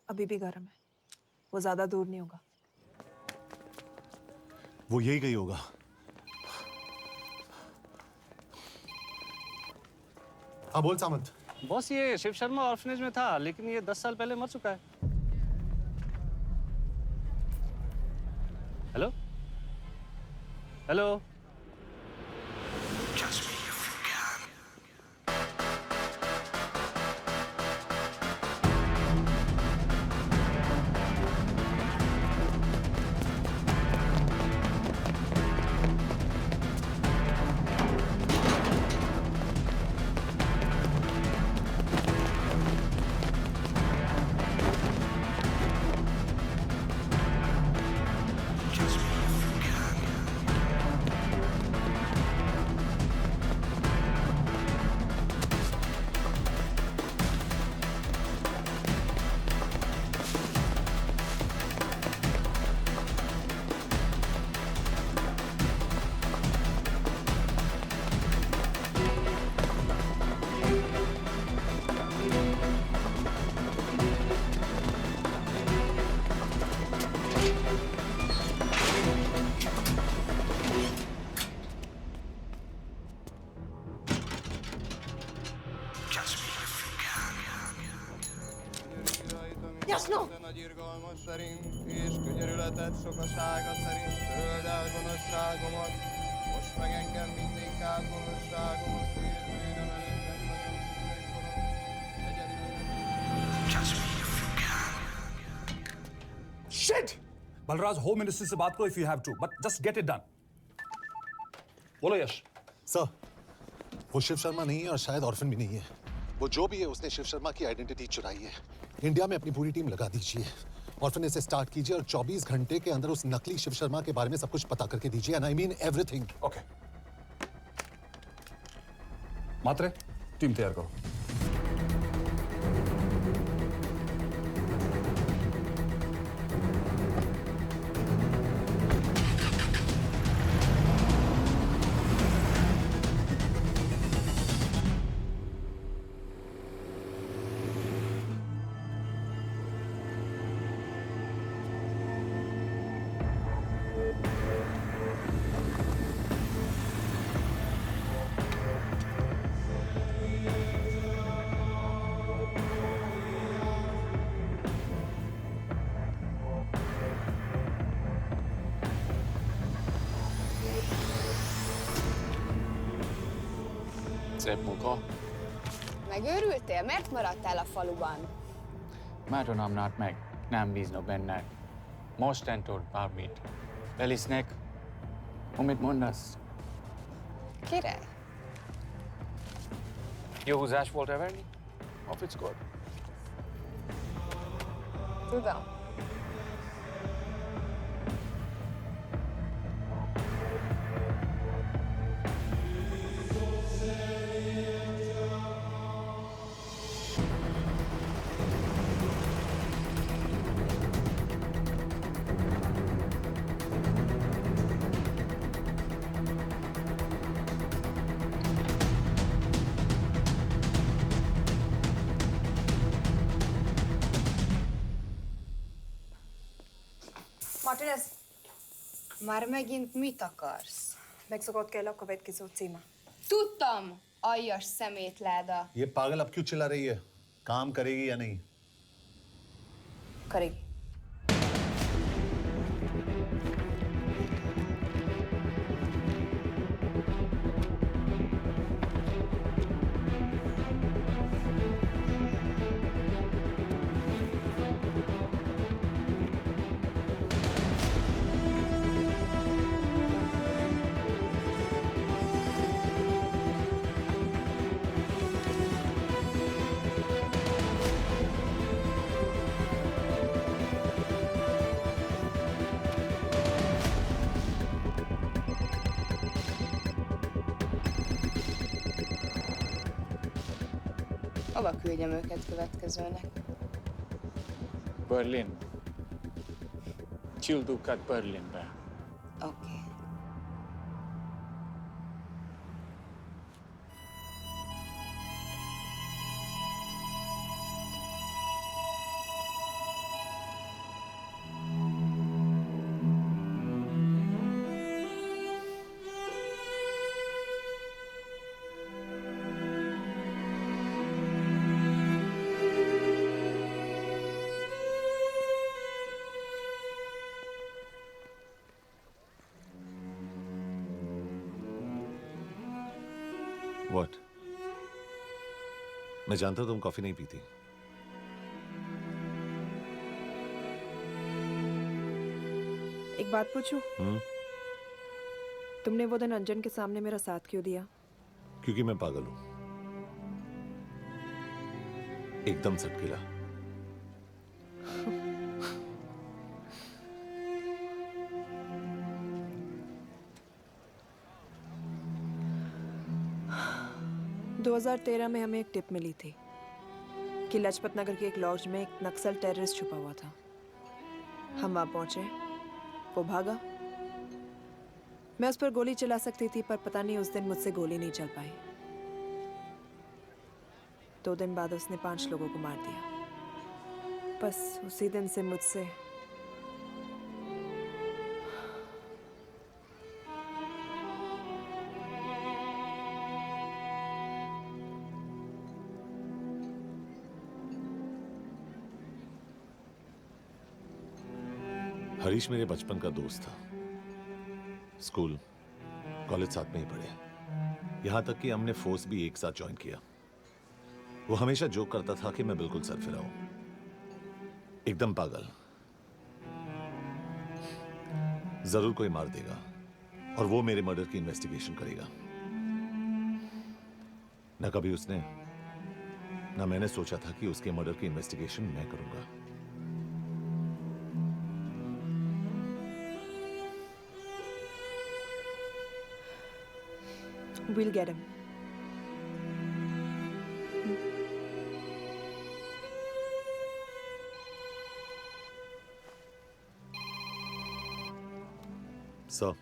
अभी भी गर्म है, वो ज्यादा दूर नहीं होगा। वो यही गई होगा। हाँ बोल सामंत। बॉस ये शिव शर्मा ऑर्फनेज में था, लेकिन ये 10 साल पहले मर चुका है। Hello hello Jasno! Nagy irgalmas szerint és könyörületet sokasága szerint töröld el gonoszságomat, most meg engem mindinkább gonoszságomat, és bűnöm előttem nagyon Shit! Balraj home ministry से बात करो if you have to, but just get it done. बोलो यश. सर, वो शिव शर्मा नहीं है और शायद ऑर्फन भी नहीं है. वो जो भी है उसने शिव शर्मा की आइडेंटिटी चुराई है. इंडिया में अपनी पूरी टीम लगा दीजिए. ऑर्फन से स्टार्ट कीजिए और 24 घंटे के अंदर उस नकली शिव शर्मा के बारे में सब कुछ पता करके दीजिए. And I mean everything. Okay. Matre, team तैयार करो. Szép munka. Megőrültél? Miért maradtál a faluban? Mátonom nát meg, nem bíznak benned. Mostantól bármit. Elisnek, amit mondasz. Király. Jó húzás volt everni? Ofickod? Tudom. Martinez, Már megint mit akarsz? Mexikót kell a következő címe. Tudtam, aljas szemétláda. ये पागल अब क्यों चिल्ला रही है? काम करेगी या नहीं? करेगी. Hova küldjem őket következőnek? Berlin. Küldőket Berlinbe. Oké. What? मैं जानता हूं तुम कॉफी नहीं पीती. एक बात पूछूं? तुमने वो दिन अंजन के सामने मेरा साथ क्यों दिया? क्योंकि मैं पागल हूं. एकदम सटकिला. – 2013 में हमें एक टिप मिली थी कि लाजपत नगर के एक लॉज में एक नक्सल टेररिस्ट छुपा हुआ था. हम वहां पहुंचे, वो भागा. मैं उस पर गोली चला सकती थी, पर पता नहीं उस दिन मुझसे गोली नहीं चल पाई. 2 दिन बाद उसने 5 लोगों को मार दिया. बस उसी दिन से मुझसे हरीश मेरे बचपन का दोस्त था. स्कूल, कॉलेज साथ में ही पढ़े. यहां तक कि हमने फोर्स भी एक साथ ज्वाइन किया. वो हमेशा जोक करता था कि मैं बिल्कुल सरफिरा हूं. एकदम पागल। जरूर कोई मार देगा और वो मेरे मर्डर की इन्वेस्टिगेशन करेगा। ना कभी उसने ना मैंने सोचा था कि उसके मर्डर की इन्वेस्टिगेशन मैं करूंगा। We'll get him. सर,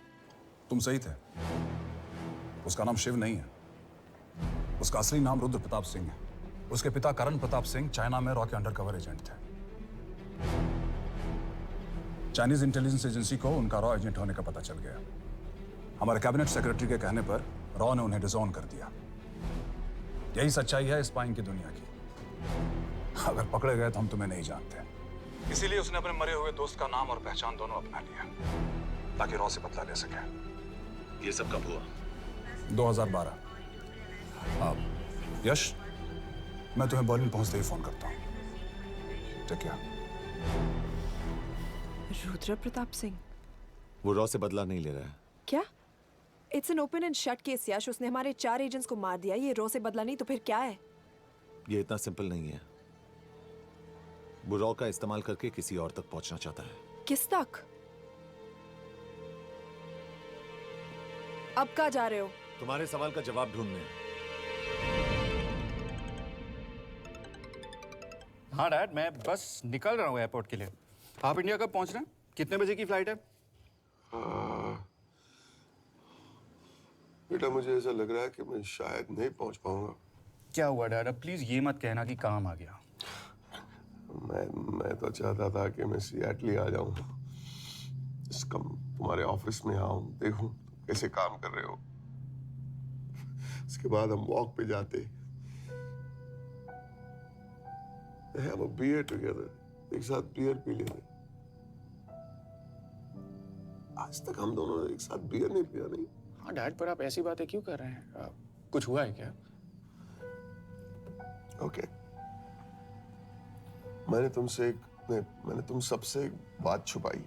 तुम सही थे। उसका नाम शिव नहीं है। उसका असली नाम रुद्र प्रताप सिंह है। उसके पिता करण प्रताप सिंह चाइना में रॉ के अंडरकवर एजेंट थे। चाइनीज इंटेलिजेंस एजेंसी को उनका रॉ एजेंट होने का पता चल गया। हमारे कैबिनेट सेक्रेटरी के कहने पर रॉ ने उन्हें डिसऑन कर दिया। यही सच्चाई है स्पाइंग की दुनिया की। अगर पकड़े गए तो हम तुम्हें नहीं जानते। इसीलिए उसने अपने मरे हुए दोस्त का नाम और पहचान दोनों अपना लिया ताकि रॉ से बदला ले सके। ये सब कब हुआ? 2012। यश, मैं तुम्हें बर्लिन पहुंचते ही फोन करता हूँ। ठीक है। रुद्र प्रताप सिंह वो रॉ से बदला नहीं ले रहा है। क्या? It's an open and shut case Yash. उसने हमारे 4 एजेंट्स को मार दिया। ये रॉ से बदला नहीं तो फिर क्या है? ये इतना सिंपल नहीं है। वो रॉ का इस्तेमाल करके किसी और तक पहुंचना चाहता है। किस तक? अब कहाँ जा रहे हो? तुम्हारे सवाल का जवाब ढूंढने। हाँ डैड, मैं बस निकल रहा हूँ एयरपोर्ट के लिए। आप इंडिया कब पहुंच रहे हैं? कितने बजे की फ्लाइट है? बेटा, मुझे ऐसा लग रहा है कि मैं शायद नहीं पहुंच पाऊंगा। क्या हुआ डैड? अब प्लीज ये मत कहना कि काम आ गया। मैं तो चाहता था कि मैं सिएटल ही आ जाऊं, तुम्हारे ऑफिस में आऊं, देखूं कैसे काम कर रहे हो। उसके बाद हम वॉक पे जाते, have a beer together, एक साथ बियर पी लेते। आज तक हम दोनों ने एक साथ बियर नहीं पिया। नहीं। हाँ डैड, पर आप ऐसी बातें क्यों कर रहे हैं? कुछ हुआ है क्या? ओके। मैंने तुम सबसे एक बात छुपाई।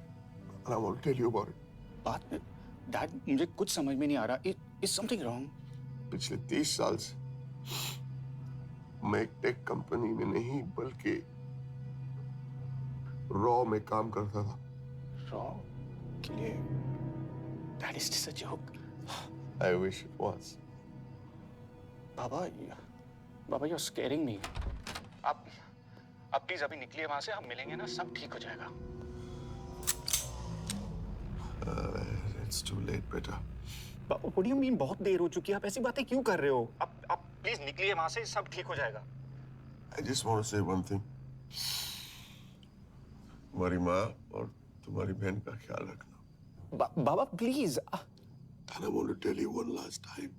And I want to tell you about it. बात में डैड, मुझे कुछ समझ में नहीं आ रहा। Is something wrong? पिछले 30 साल से मैं एक टेक कंपनी में नहीं बल्कि रॉ में काम करता था। रॉ के लिए? That is just a joke. I wish it was. Baba, you're scaring me. आप प्लीज अभी निकलिए वहां से। हम मिलेंगे ना, सब ठीक हो जाएगा। It's too late, बेटा। What do you mean बहुत देर हो चुकी है? आप ऐसी बातें क्यों कर रहे हो? आप प्लीज निकलिए वहां से, सब ठीक हो जाएगा। I just want to say one thing. तुम्हारी माँ और तुम्हारी बहन का ख्याल रखना। बाबा please. And I want to tell you one last time.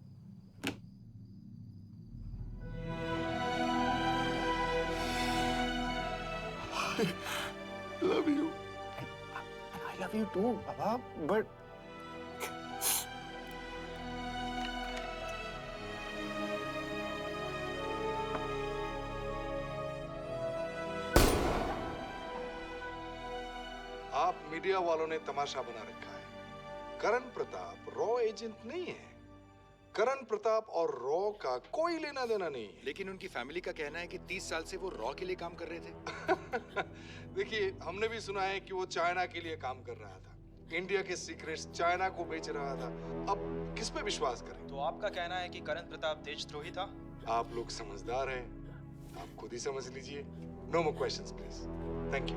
I love you. I love you too, Baba, but आप मीडिया वालों ने तमाशा बना रखा है। करण प्रताप रॉ एजेंट नहीं है। करण प्रताप और रॉ का कोई लेना देना नहीं है। लेकिन उनकी फैमिली का कहना है कि 30 साल से वो रॉ के लिए काम कर रहे थे। देखिए, हमने भी सुना है कि वो चाइना के लिए काम कर रहा था। इंडिया के सीक्रेट्स चाइना को बेच रहा था। अब किस पे विश्वास करें? तो आपका कहना है कि करण प्रताप देशद्रोही था? आप लोग समझदार हैं, आप खुद ही समझ लीजिए। No more questions please. Thank you.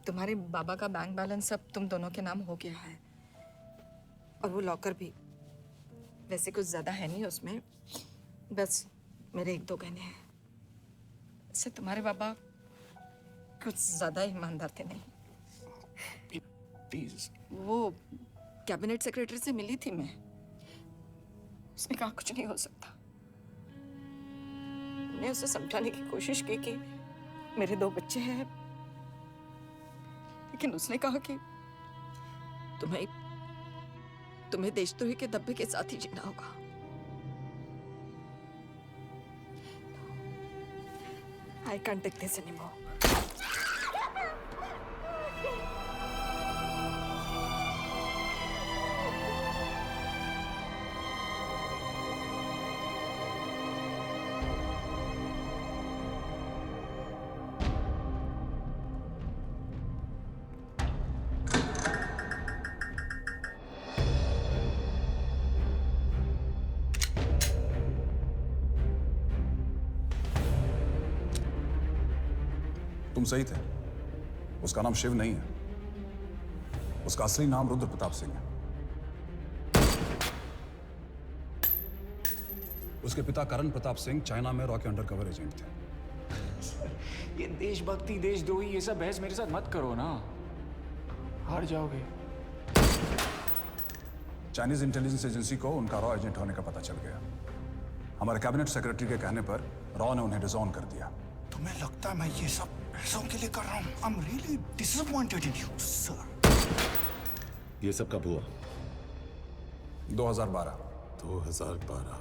तुम्हारे बाबा का बैंक बैलेंस अब तुम दोनों के नाम हो गया है, और वो लॉकर भी। वैसे कुछ ज्यादा है नहीं उसमें, बस मेरे 1-2 गहने हैं। इससे तुम्हारे बाबा कुछ ज्यादा ईमानदार थे नहीं। प्लीज। वो कैबिनेट सेक्रेटरी से मिली थी मैं, उसने कहा कुछ नहीं हो सकता। मैंने उसे समझाने की कोशिश की कि मेरे 2 बच्चे हैं, लेकिन उसने कहा कि तुम्हें देशद्रोही के दब्बे के साथ ही जीना होगा। I can't take this anymore. तुम सही थे। उसका नाम शिव नहीं है, उसका असली नाम रुद्र प्रताप सिंह है। उसके पिता करण प्रताप सिंह चाइना में रॉ के अंडरकवर एजेंट थे। ये देशभक्ति देशद्रोही ये सब बहस मेरे साथ मत करो ना, हार जाओगे। चाइनीज इंटेलिजेंस एजेंसी को उनका रॉ एजेंट होने का पता चल गया। हमारे कैबिनेट सेक्रेटरी के कहने पर रॉ ने उन्हें डिसऑन कर दिया। तुम्हें लगता है मैं ये सब पैसों के लिए कर रहा हूँ? I'm really disappointed in you, sir. ये सब कब हुआ? 2012। 2012।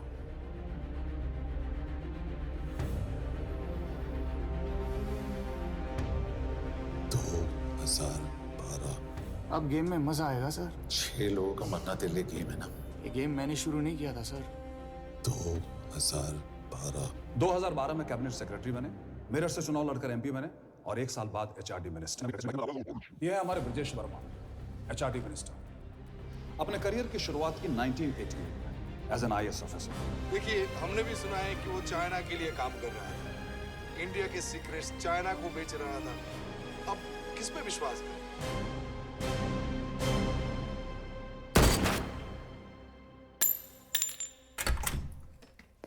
अब गेम में मजा आएगा सर। 6 लोगों का मरना दिल्ली गेम है ना। ये गेम मैंने शुरू नहीं किया था सर। 2012 में कैबिनेट सेक्रेटरी बने, मेरठ से चुनाव लड़कर एमपी बने और 1 साल बाद एचआरडी मिनिस्टर। ये है हमारे ब्रजेश वर्मा, एचआरडी मिनिस्टर। अपने करियर की शुरुआत की 1988 में एज एन IAS ऑफिसर। देखिए, हमने भी सुना है कि वो चाइना के लिए काम कर रहा था, इंडिया के सीक्रेट्स चाइना को बेच रहा था। अब किस पे विश्वास करें?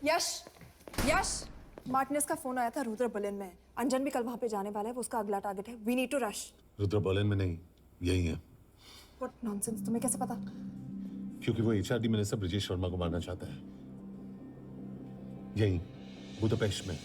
यश, मार्टिनेस का फोन आया था, रुद्र बर्लिन में है। अंजन भी कल वहां पे जाने वाला है, वो उसका अगला टारगेट है। We need to rush. Rudra Berlin में नहीं, यही है। व्हाट नॉनसेंस, तुम्हें कैसे पता? क्योंकि वो एचआरडी मिनिस्टर ब्रजेश वर्मा को मारना चाहता है, यही बुदापेस्ट में।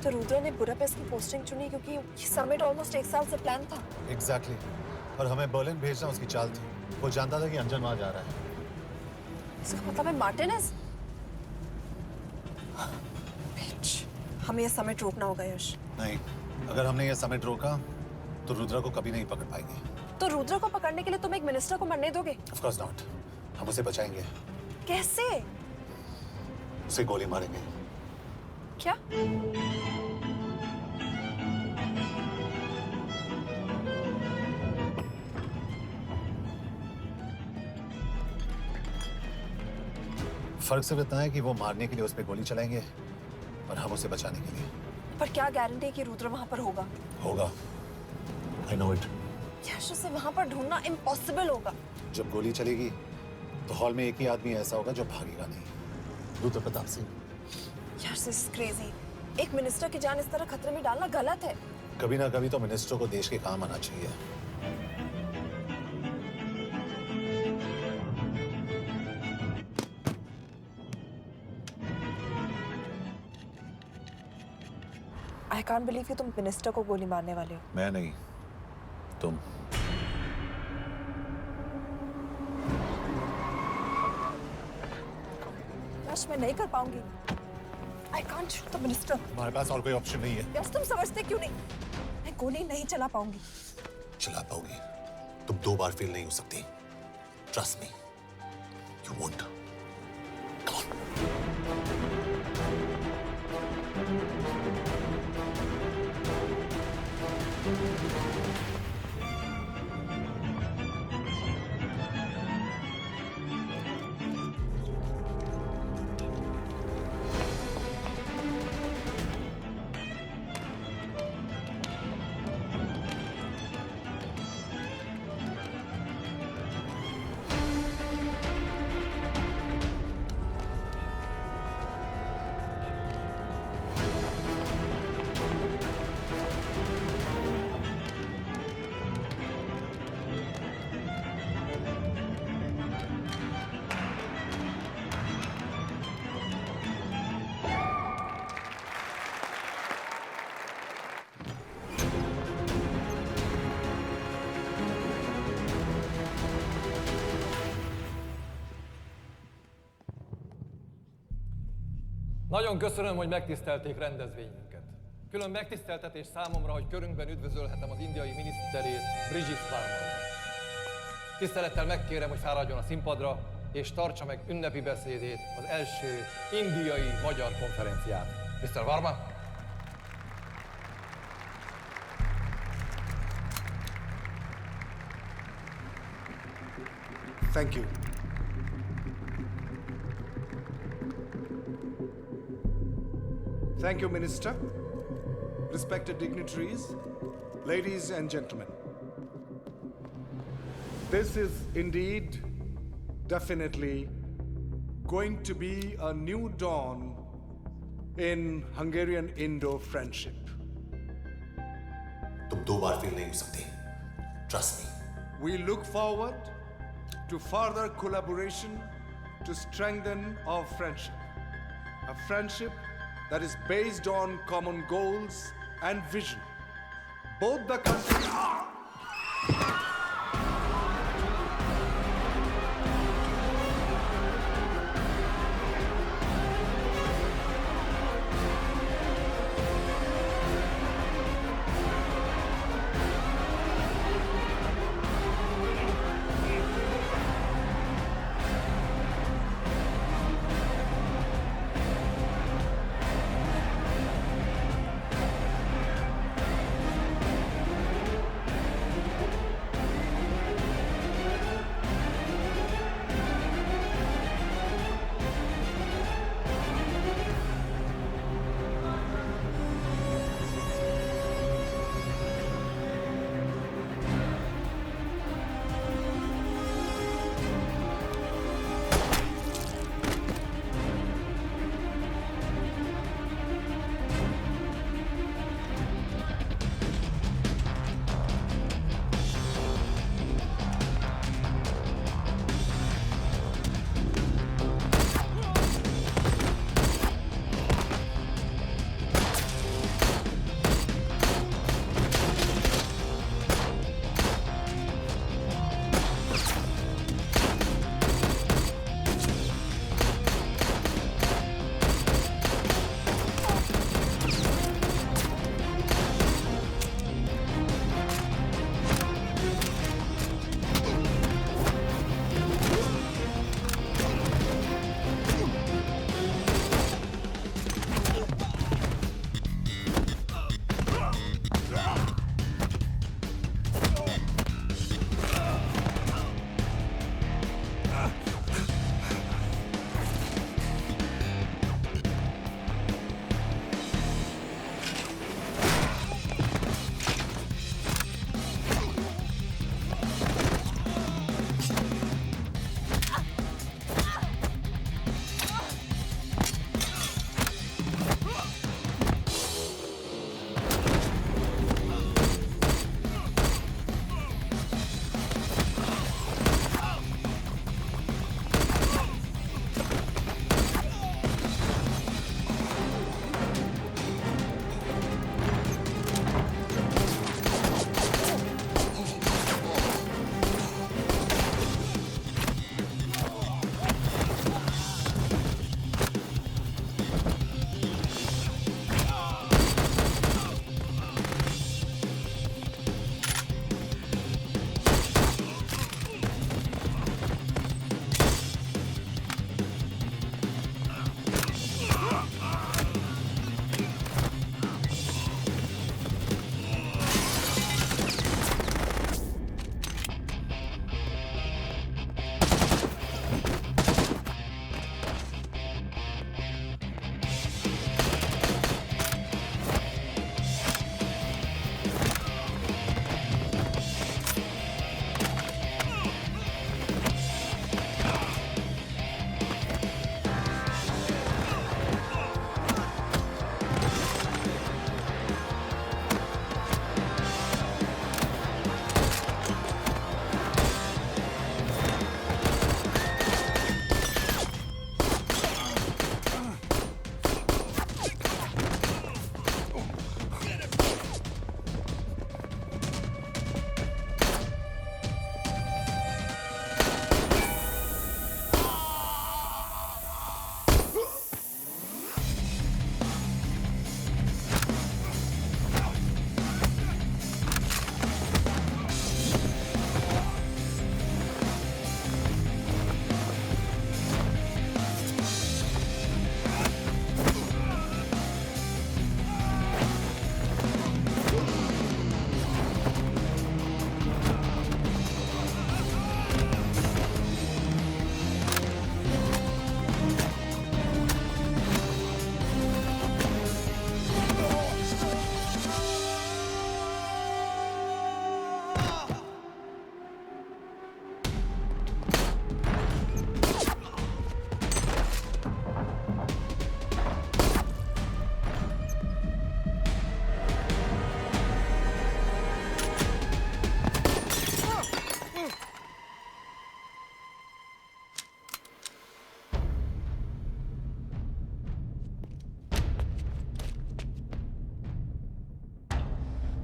तो रुद्र ने बुडापेस्ट की पोस्टिंग चुनी क्योंकि ये समिट ऑलमोस्ट 1 साल से प्लान था। एग्जैक्टली। और हमें बर्लिन भेजना उसकी चाल थी। वो जानता था कि अंजन वहां जा रहा है। इसका मतलब है मार्टिनेस? हमें ये समिट रोकना होगा यश। नहीं, अगर हमने ये समिट रोका तो रुद्र को कभी नहीं पकड़ पाएंगे। तो रुद्र को पकड़ने के लिए तुम एक मिनिस्टर को मरने दोगे? Of course not. हम उसे बचाएंगे। कैसे? उसे गोली मारेंगे। क्या? फर्क सिर्फ इतना है कि वो मारने के लिए उस पर गोली चलाएंगे और हम उसे बचाने के लिए। पर क्या गारंटी है कि रुद्र वहां पर होगा? होगा। I know it. यश, उसे वहां पर ढूंढना इम्पॉसिबल होगा। जब गोली चलेगी तो हॉल में एक ही आदमी ऐसा होगा जो भागेगा नहीं। रुद्रप्रताप सिंह। यश, दिस इज क्रेजी। एक मिनिस्टर की जान इस तरह खतरे में डालना गलत है। कभी ना कभी तो मिनिस्टर को देश के काम आना चाहिए। आई कांट बिलीव कि तुम मिनिस्टर को गोली मारने वाले हो। मैं नहीं, तुम। यश, मैं नहीं कर पाऊंगी। I can't shoot the minister. हमारे पास और कोई ऑप्शन नहीं है। यश, तुम समझते क्यों नहीं? मैं गोली नहीं चला पाऊंगी। चला पाओगी। तुम 2 बार फेल नहीं हो सकती। Trust me, you won't. Nagyon köszönöm, hogy megtisztelték rendezvényünket. Külön megtiszteltetés számomra, hogy körünkben üdvözölhetem az indiai miniszterét, Brigitte Varma. Tisztelettel megkérem, hogy fáradjon a színpadra, és tartsa meg ünnepi beszédét az első indiai-magyar konferenciát. Mr. Varma? Thank you. Thank you, Minister. Respected dignitaries, ladies and gentlemen. This is indeed, definitely, going to be a new dawn in Hungarian-Indo friendship. तुम 2 बार फेल नहीं हो सकती। Trust me. We look forward to further collaboration to strengthen our friendship. A friendship that is based on common goals and vision. Both the countries...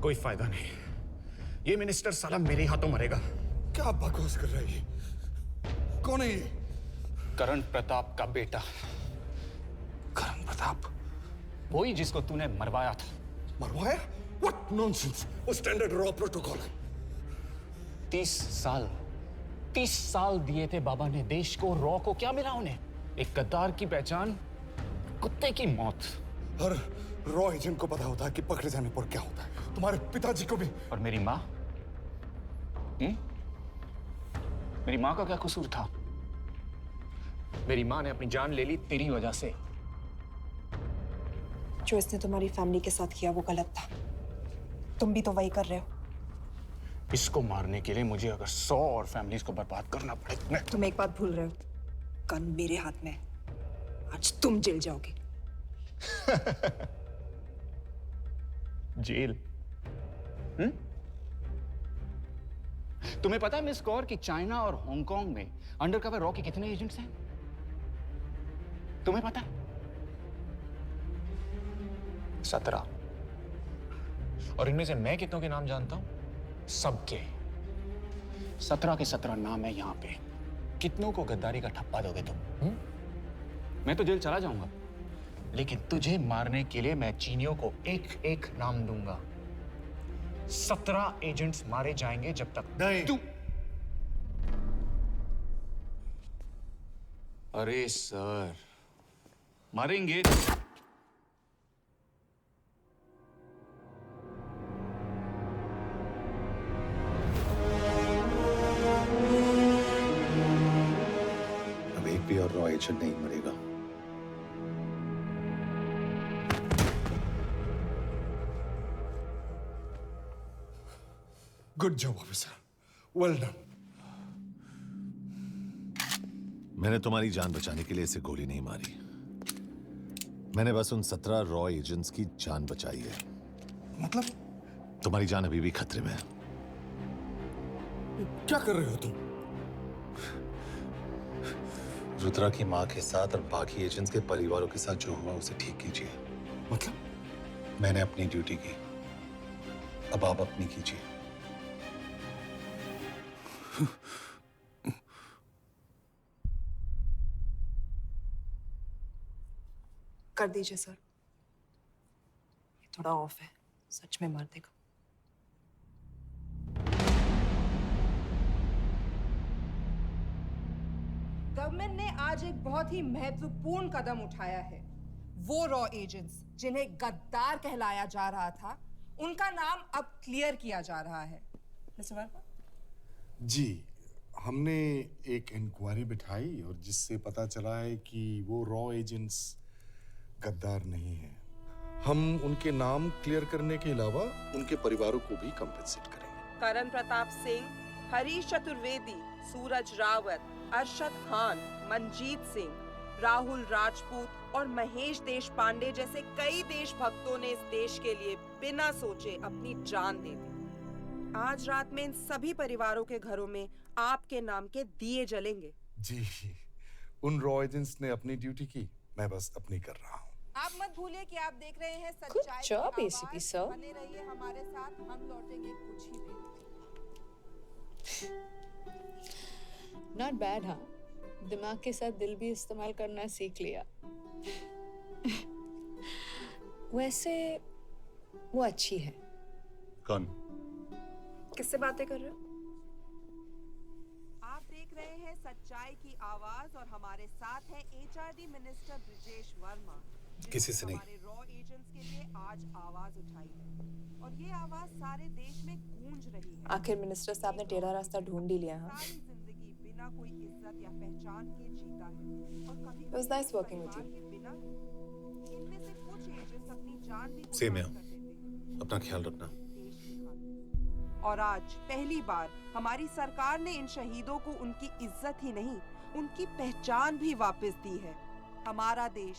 कोई फायदा नहीं। ये मिनिस्टर साला मेरे हाथों मरेगा। क्या बकवास कर रहा है ये? कौन है ये? करण प्रताप का बेटा। करण प्रताप? वही जिसको तूने मरवाया था। मरवाया? What nonsense! वो स्टैंडर्ड रॉ प्रोटोकॉल है। 30 साल दिए थे बाबा ने देश को। रॉ को क्या मिला उन्हें? एक गद्दार की पहचान, कुत्ते की मौत। हर रॉ एजेंट को पता होता है कि पकड़े जाने पर क्या होता है। तुम्हारे पिताजी को भी। और मेरी माँ? मेरी माँ का क्या कसूर था? मेरी माँ ने अपनी जान ले ली तेरी वजह से। जो इसने तुम्हारी फैमिली के साथ किया वो गलत था। तुम भी तो वही कर रहे हो। इसको मारने के लिए मुझे अगर 100 और फैमिलीज को बर्बाद करना पड़े। तुम एक बात भूल रहे हो, गन मेरे हाथ में है। आज तुम जेल जाओगे। जेल? तुम्हें पता है मिस कौर कि चाइना और हांगकांग में अंडरकवर रॉ के कितने एजेंट्स हैं? तुम्हें पता है? 17। और इनमें से मैं कितनों के नाम जानता हूं? सबके। 17 के 17 नाम है यहां पे। कितनों को गद्दारी का ठप्पा दोगे तुम? मैं तो जेल चला जाऊंगा, लेकिन तुझे मारने के लिए मैं चीनियों को एक एक नाम दूंगा। 17 एजेंट्स मारे जाएंगे जब तक नहीं। तू। अरे सर, मारेंगे। अब एक भी और रॉ एजेंट नहीं मरेगा। Good job officer, well done. मैंने तुम्हारी जान बचाने के लिए इसे गोली नहीं मारी। मैंने बस उन 17 रॉ एजेंट्स की जान बचाई है। मतलब? तुम्हारी जान अभी भी खतरे में है। क्या कर रहे हो तुम? रुद्रा की मां के साथ और बाकी एजेंट्स के परिवारों के साथ जो हुआ उसे ठीक कीजिए। मतलब? मैंने अपनी ड्यूटी की, अब आप अपनी कीजिए। कर दीजिए सर। ये थोड़ा ऑफ है, सच में मार देगा। गवर्नमेंट ने आज एक बहुत ही महत्वपूर्ण कदम उठाया है। वो रॉ एजेंट्स जिन्हें गद्दार कहलाया जा रहा था, उनका नाम अब क्लियर किया जा रहा है। मिस्टर वर्मा? जी, हमने एक इंक्वायरी बिठाई और जिससे पता चला है कि वो रॉ एजेंट्स गद्दार नहीं हैं। हम उनके नाम क्लियर करने के अलावा उनके परिवारों को भी कंपेंसेट करेंगे। करण प्रताप सिंह, हरीश चतुर्वेदी, सूरज रावत, अरशद खान, मनजीत सिंह, राहुल राजपूत और महेश देशपांडे जैसे कई देशभक्तों ने इस देश के लिए बिना सोचे अपनी जान दे दी। आज रात में इन सभी परिवारों के घरों में आपके नाम के दिए जलेंगे। जी, उन रॉ एजेंट्स ने अपनी ड्यूटी की, मैं बस अपनी कर रहा हूँ। आप मत भूलिए कि आप देख रहे हैं सच्चाई की job, आवाज। ACP sir. बने रहिए हमारे साथ, हम लौटेंगे कुछ ही देर में। Not bad. हाँ, दिमाग के साथ दिल भी इस्तेमाल करना सीख लिया। वैसे वो अच्छी है। कौन? किससे बातें कर रहे हो? आप देख रहे हैं सच्चाई की आवाज और हमारे साथ है एचआरडी मिनिस्टर ब्रिजेश वर्मा। किसी से नहीं। हमारे रॉ एजेंट्स के लिए आज आवाज उठाई है और ये आवाज सारे देश में गूंज रही है। आखिर मिनिस्टर साहब ने टेढ़ा रास्ता ढूंढ ही लिया। हाँ, सारी जिंदगी बिना कोई इज्जत या पहचान के जीता है और कभी It was nice working with you. बिना इनमें से कुछ एजेंट्स अपनी जान भी सेम कुर्बान है। कर देते हैं। अपना ख्याल रखना। और आज पहली बार हमारी सरकार ने इन शहीदों को उनकी इज्जत ही नहीं, उनकी पहचान भी वापस दी है। हमारा देश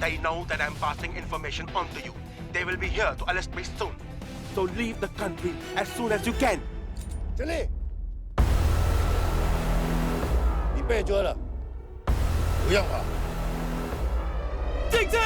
They know that I'm passing information on to you. They will be here to arrest me soon. So leave the country as soon as you can. चले你被捉了不用了静静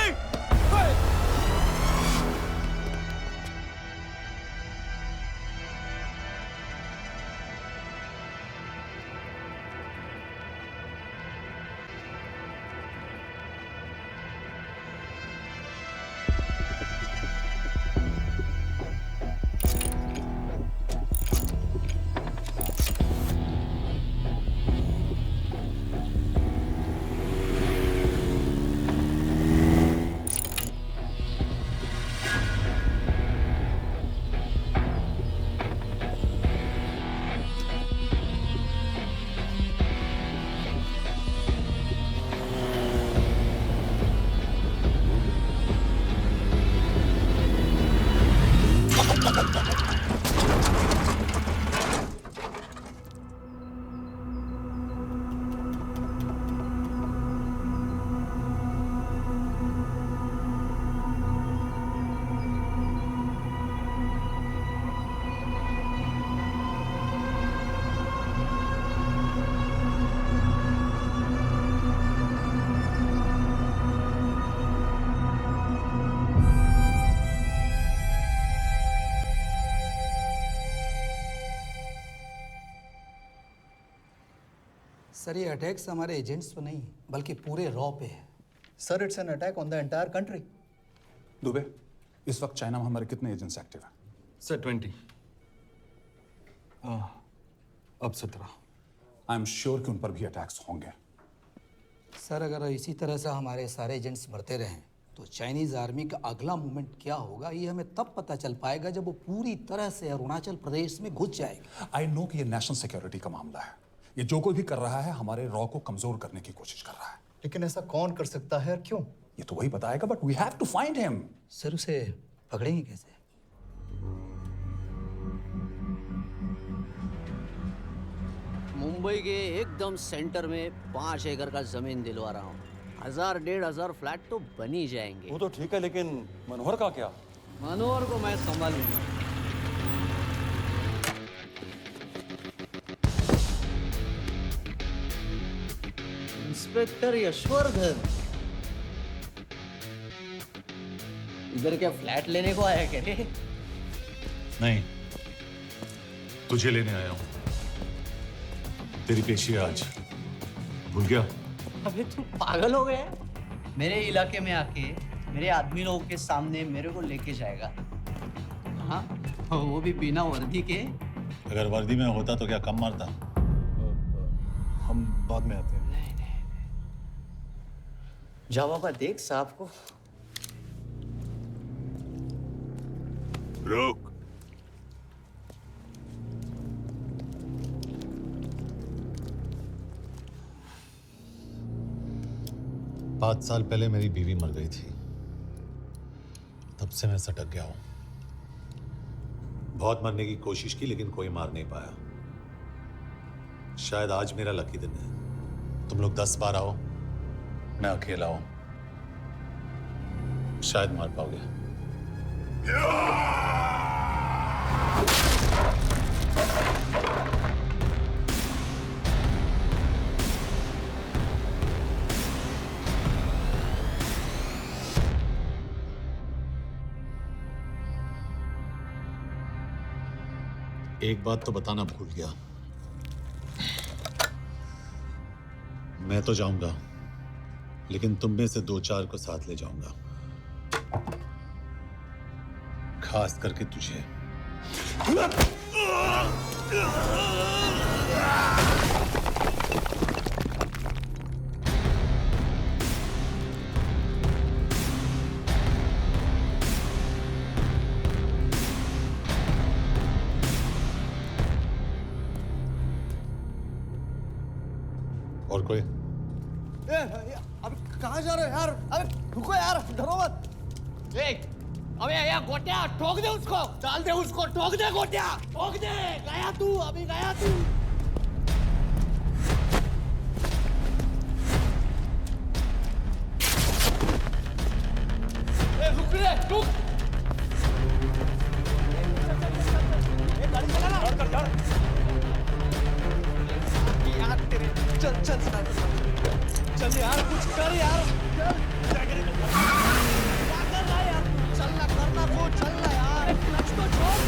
सर ये अटैक्स हमारे एजेंट्स पे नहीं बल्कि पूरे रॉ पे है sir it's an attack on the entire country Dubey इस वक्त चाइना में हमारे कितने एजेंट्स एक्टिव हैं सर 20 अब 17 आई एम श्योर कि उन पर भी अटैक्स होंगे सर अगर इसी तरह से हमारे सारे एजेंट्स मरते रहें तो चाइनीज आर्मी का अगला मूवमेंट क्या होगा ये हमें तब पता चल पाएगा जब वो पूरी तरह से अरुणाचल प्रदेश में घुस जाएगा आई नो कि ये नेशनल सिक्योरिटी का मामला है ये जो कोई भी कर रहा है हमारे रॉ को कमजोर करने की कोशिश कर रहा है लेकिन ऐसा कौन कर सकता है और क्यों ये तो वही बताएगा but we have to find him sir उसे पकड़ेंगे कैसे मुंबई के एकदम सेंटर में 5 एकड़ का जमीन दिलवा रहा हूँ 1000-1500 फ्लैट तो बन ही जाएंगे वो तो ठीक है लेकिन मनोहर का क्या मनोहर को मैं संभालूंगा इंस्पेक्टर यशवर्धन इधर क्या फ्लैट लेने को आया क्या रे नहीं तुझे लेने आया हूं तेरी पेशी है आज भूल गया अबे तू पागल हो गया मेरे इलाके में आके मेरे आदमी लोगों के सामने मेरे को लेके जाएगा हाँ वो भी बिना वर्दी के अगर वर्दी में होता तो क्या कम मारता हम बाद में आते हैं जाओ बाबा देख साहब को रुक पाँच साल पहले मेरी बीवी मर गई थी तब से मैं सटक गया हूं बहुत मरने की कोशिश की लेकिन कोई मार नहीं पाया शायद आज मेरा लकी दिन है तुम लोग 10 बार आओ मैं अकेला हूं शायद मार पाओगे एक बात तो बताना भूल गया मैं तो जाऊंगा लेकिन तुम में से 2-4 को साथ ले जाऊंगा खास करके तुझे और कोई अब कहाँ जा रहे हो यार अबे रुको यार डरो मत अबे यार गोटिया ठोक दे उसको डाल दे उसको ठोक दे गोटिया ठोक दे गया तू अभी गया तू चल चल चल यार, कुछ कर यार, चल क्या कर रहा है यार, चलना करना को चलना यार, क्लच तो छोड़,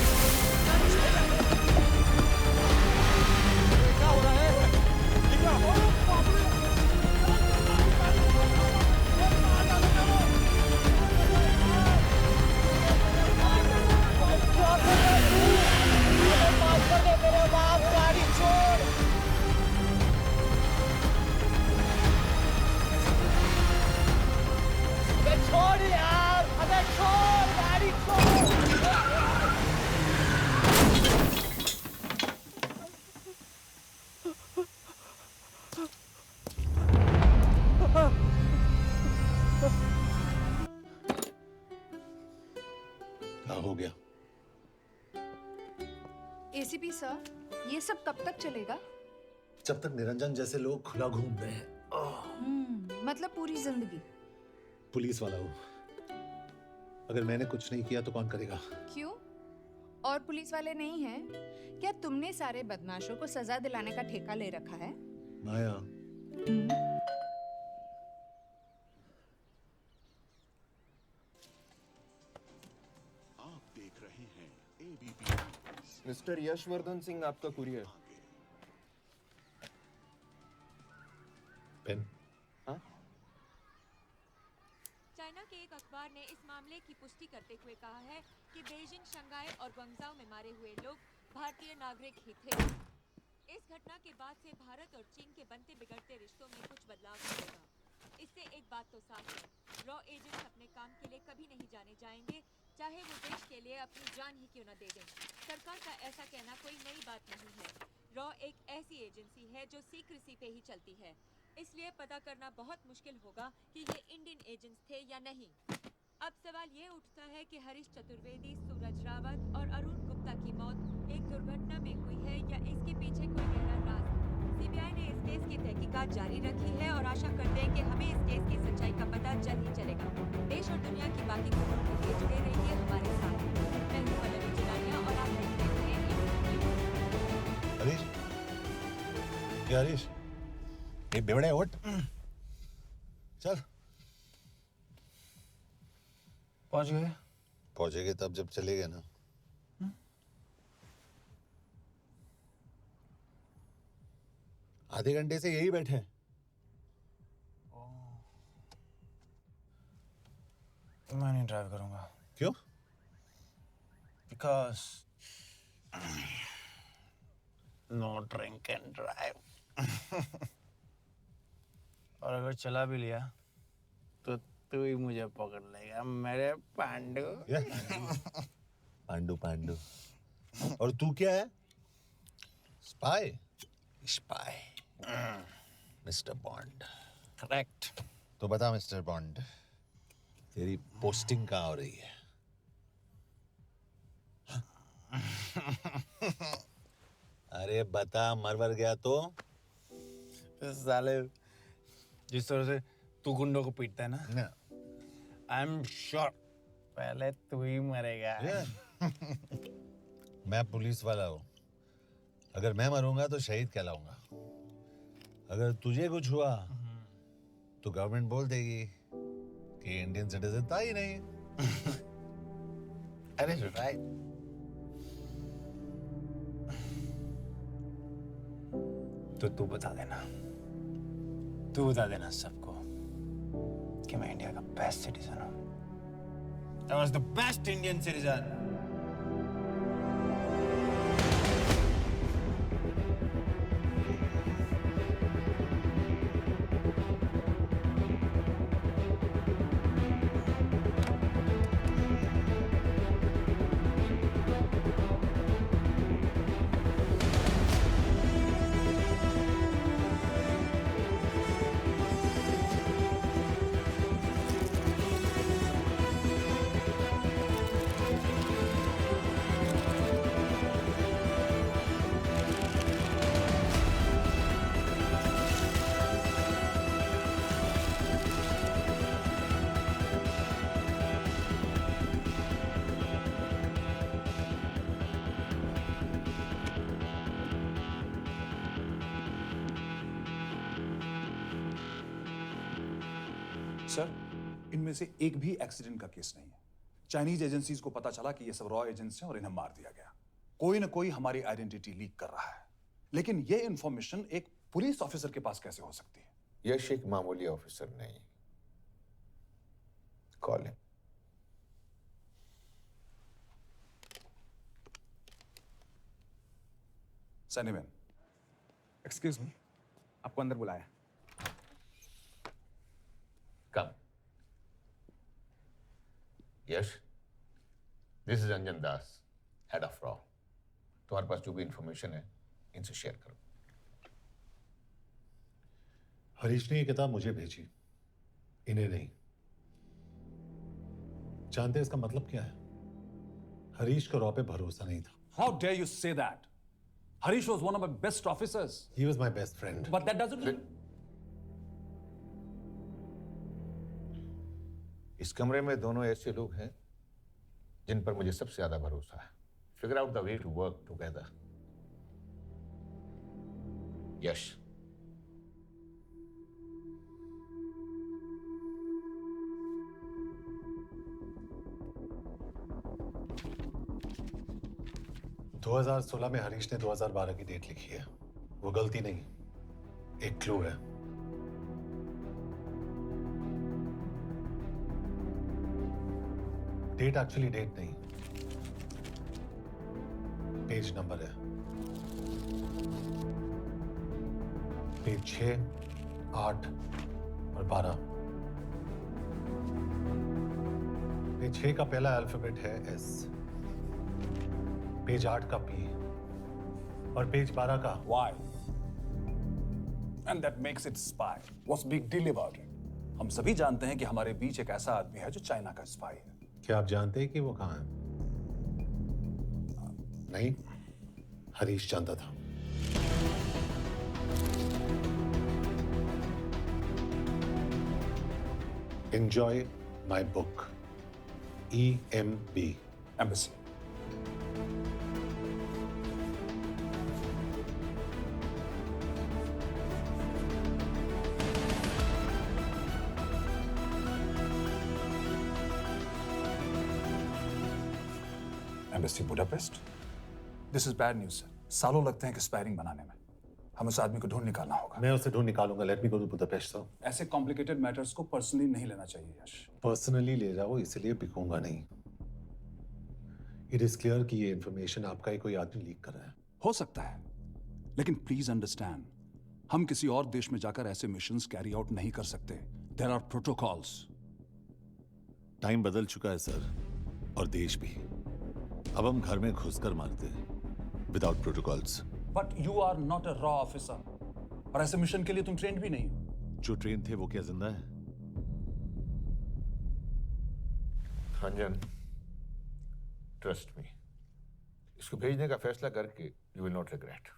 क्या हो रहा है, ये क्या हो रहा है? मेरे बाप, गाड़ी छोड़, छोड़ यार, अबे छोड़, गाड़ी छोड़। क्या हो गया? एसीपी सर, ये सब कब तक चलेगा? जब तक निरंजन जैसे लोग खुला घूम रहे हैं। मतलब पूरी जिंदगी? पुलिस वाला हूँ, अगर मैंने कुछ नहीं किया तो कौन करेगा? क्यों? और पुलिस वाले नहीं हैं? क्या तुमने सारे बदमाशों को सजा दिलाने का ठेका ले रखा है? माया, आप देख रहे हैं एबीपी। मिस्टर यशवर्धन सिंह, आपका कुरियर। पेन। हाँ? चाइना के एक अखबार ने इस मामले की पुष्टि करते हुए कहा है कि बेइजिंग, शंघाई और ग्वांगझाओ में मारे हुए लोग भारतीय नागरिक ही थे। इस घटना के बाद से भारत और चीन के बनते बिगड़ते रिश्तों में कुछ बदलाव होगा। इससे एक बात तो साफ है, रॉ एजेंट्स अपने काम के लिए कभी नहीं जाने जाएंगे, चाहे वो देश के लिए अपनी जान ही क्यों न दे दें। सरकार का ऐसा कहना कोई नई बात नहीं है। रॉ एक ऐसी एजेंसी है जो सीक्रेसी पे ही चलती है, इसलिए पता करना बहुत मुश्किल होगा कि ये इंडियन एजेंट्स थे या नहीं। अब सवाल ये उठता है कि हरीश चतुर्वेदी, सूरज रावत और अरुण गुप्ता की मौत एक दुर्घटना में हुई है या इसके पीछे कोई गहरा राज। सीबीआई ने इस केस की तहकीकात जारी रखी है और आशा करते हैं कि हमें इस केस की सच्चाई का पता जल्द ही चलेगा। देश और दुनिया की बाकी खबरों के लिए जुड़े रहिए हमारे साथ। मैं हूं पल्लवी चिरानिया और आप देख रहे हैं हरीश, क्या हरीश? ये बेवड़े उठ, चल। पहुंच गए? पहुंचेंगे तब जब चलेंगे ना। आधे घंटे से यही बैठे हैं। मैं नहीं ड्राइव करूंगा। क्यों? Because no drink and drive. और अगर चला भी लिया तो तू ही मुझे पकड़ लेगा, मेरे पांडू। पांडू पांडू। और तू क्या है? Spy? Spy. Mister bond. Correct. तो बता मिस्टर बॉन्ड, तेरी पोस्टिंग कहाँ हो रही है? अरे बता, मरवर गया तो? साले जिस तरह से तू गुंडों को पीटता है ना, आई एम श्योर पहले तू ही मरेगा। मैं पुलिस वाला हूँ, अगर मैं मरूंगा तो शहीद कहलाऊंगा। अगर तुझे कुछ हुआ तो गवर्नमेंट बोल देगी कि इंडियन सिटीजन था ही नहीं। अरे राइट। तो तू बता देना सबको कि मैं इंडिया का बेस्ट सिटीजन हूँ। I was the best Indian citizen. Sir, इनमें से एक भी एक्सीडेंट का केस नहीं है। चाइनीज एजेंसीज को पता चला कि ये सब रॉ एजेंट्स हैं और इन्हें मार दिया गया। कोई ना कोई हमारी आइडेंटिटी लीक कर रहा है, लेकिन ये इंफॉर्मेशन एक पुलिस ऑफिसर के पास कैसे हो सकती है? यश एक मामूली ऑफिसर नहीं। कॉल है। सैनीमैन, एक्सक्यूज मी, आपको अंदर बुलाया। Come. Yash, this is Anjan Das, head of रॉ। तुम्हारे पास जो भी इंफॉर्मेशन है इनसे शेयर करो। हरीश ने ये किताब मुझे भेजी, इन्हें नहीं। जानते हैं इसका मतलब क्या है? हरीश को रॉ पे भरोसा नहीं था। How dare you say that? Harish was one of my best officers. He was my best friend. But that doesn't. इस कमरे में दोनों ऐसे लोग हैं जिन पर मुझे सबसे ज्यादा भरोसा है। Figure out the way to work together. Yash, दो 2016 में हरीश ने 2012 की डेट लिखी है। वो गलती नहीं, एक क्लू है। डेट एक्चुअली डेट नहीं, पेज नंबर है। पेज 6, 8 और 12। पेज 6 का पहला अल्फाबेट है एस, पेज 8 का पी और पेज 12 का Why? And that makes it spy. What's big deal about it? हम सभी जानते हैं कि हमारे बीच एक ऐसा आदमी है जो चाइना का स्पाई है। क्या आप जानते हैं कि वो कहाँ है? नहीं, हरीश जानता था। Enjoy my book. EMB. Embassy. Embassy Budapest. This is bad news sir. सालों लगते हैं कि स्पैरिंग बनाने में। हमें उस आदमी को ढूंढ निकालना होगा। मैं उसे ढूंढ निकालूंगा। Let me go to Budapest sir. ऐसे कॉम्प्लिकेटेड मैटर्स को पर्सनली नहीं लेना चाहिए यश। पर्सनली ले जाओ, इसलिए बिकूंगा नहीं। इट इज क्लियर कि ये इंफॉर्मेशन आपका ही कोई आदमी लीक कर रहा है। हो सकता है, लेकिन प्लीज अंडरस्टैंड, हम किसी और देश में जाकर ऐसे मिशंस कैरी आउट नहीं कर सकते। There are protocols. टाइम बदल चुका है सर, और देश भी। अब हम घर में घुसकर मारते हैं without protocols. But you are not a रॉ ऑफिसर, और ऐसे मिशन के लिए तुम ट्रेंड भी नहीं हो। जो ट्रेन थे वो क्या जिंदा है? अंजन, ट्रस्ट मी, इसको भेजने का फैसला करके यू विल नॉट रिग्रेट।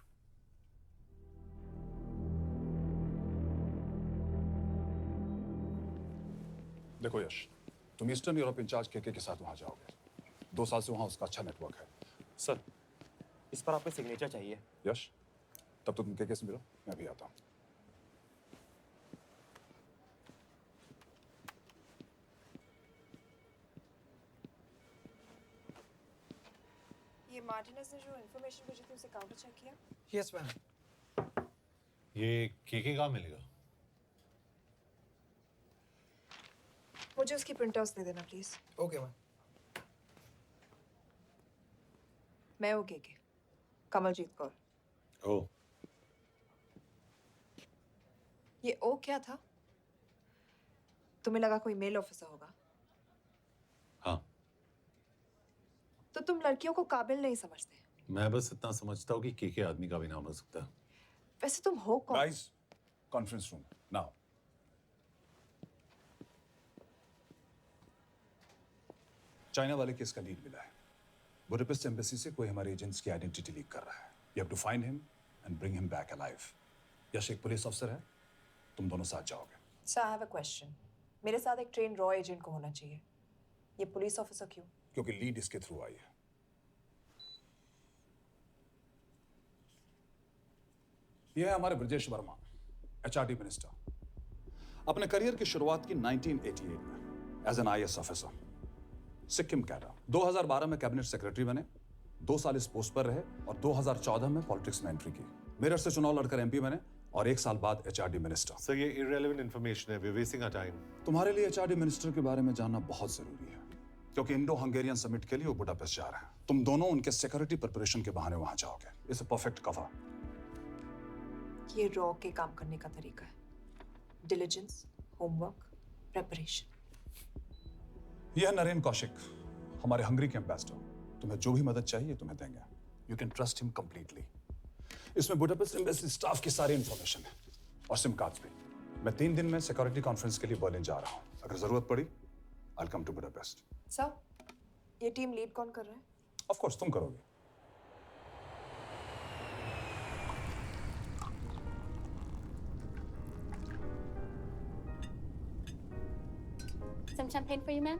देखो यश, तुम ईस्टर्न यूरोप इंचार्ज के साथ वहां जाओगे। 2 साल से वहां उसका अच्छा नेटवर्क है। सर, इस पर आपके सिग्नेचर चाहिए। यश, तब तो तुम के से मिलो, मैं भी आता हूं। ये मार्टिनेज ने जो इन्फॉर्मेशन भेजी थी उसे काउंटर चेक किया? Yes ma'am. ये के कहाँ मिलेगा? मुझे उसकी प्रिंटआउट्स दे देना प्लीज। Okay ma'am. मैं हूँ के कमलजीत कौर। ओ, ये ओ क्या था? तुम्हें लगा कोई मेल ऑफिसर होगा? हाँ। तो तुम लड़कियों को काबिल नहीं समझते? मैं बस इतना समझता हूँ कि के आदमी का भी नाम हो सकता है। वैसे तुम हो कौन? Guys, conference room now. China वाले केस का लीड मिला है। बुडापेस्ट एम्बेसी से कोई हमारे एजेंट्स की आइडेंटिटी लीक कर रहा है। You have to find him and bring him back alive. Yash एक पुलिस ऑफिसर है, तुम दोनों साथ जाओगे। Sir, I have a question. मेरे साथ एक ट्रेन रॉ एजेंट को होना चाहिए। ये पुलिस ऑफिसर क्यों? क्योंकि लीड इसके थ्रू आई है। ये है हमारे ब्रजेश वर्मा, एचआरडी मिनिस्टर। अपने करियर की शुरुआत की 1988 में as an IAS officer, Sikkim cadre. 2012 में कैबिनेट सेक्रेटरी बने, 2 साल इस पोस्ट पर रहे और 2014 में पॉलिटिक्स में एंट्री की। मेरठ से चुनाव लड़कर MP बने और 1 साल बाद HRD मिनिस्टर। सर ये irrelevant information है, we're wasting our time. तुम्हारे लिए HRD मिनिस्टर के बारे में जानना बहुत जरूरी है, क्योंकि इंडो हंगेरियन समिट के लिए वो बुडापेस्ट जा रहे हैं। तुम दोनों उनके सिक्योरिटी प्रिपरेशन के बहाने वहां जाओगे। It's a perfect cover. ये रॉ के काम करने का तरीका है। Diligence, homework, preparation. यह नरेन कौशिक, हमारे हंगरी के एम्बेसडर। तुम्हें जो भी मदद चाहिए तुम्हें देंगे। You can trust him completely. इसमें बुडापेस्ट एम्बेसी स्टाफ की सारी इंफॉर्मेशन है और सिम कार्ड्स भी। मैं 3 दिन में सिक्योरिटी कॉन्फ्रेंस के लिए बर्लिन जा रहा हूँ। अगर जरूरत पड़ी I will come to Budapest. Sir, ये टीम लीड कौन कर रहा है? ऑफ कोर्स तुम करोगे। Some champagne for you, ma'am?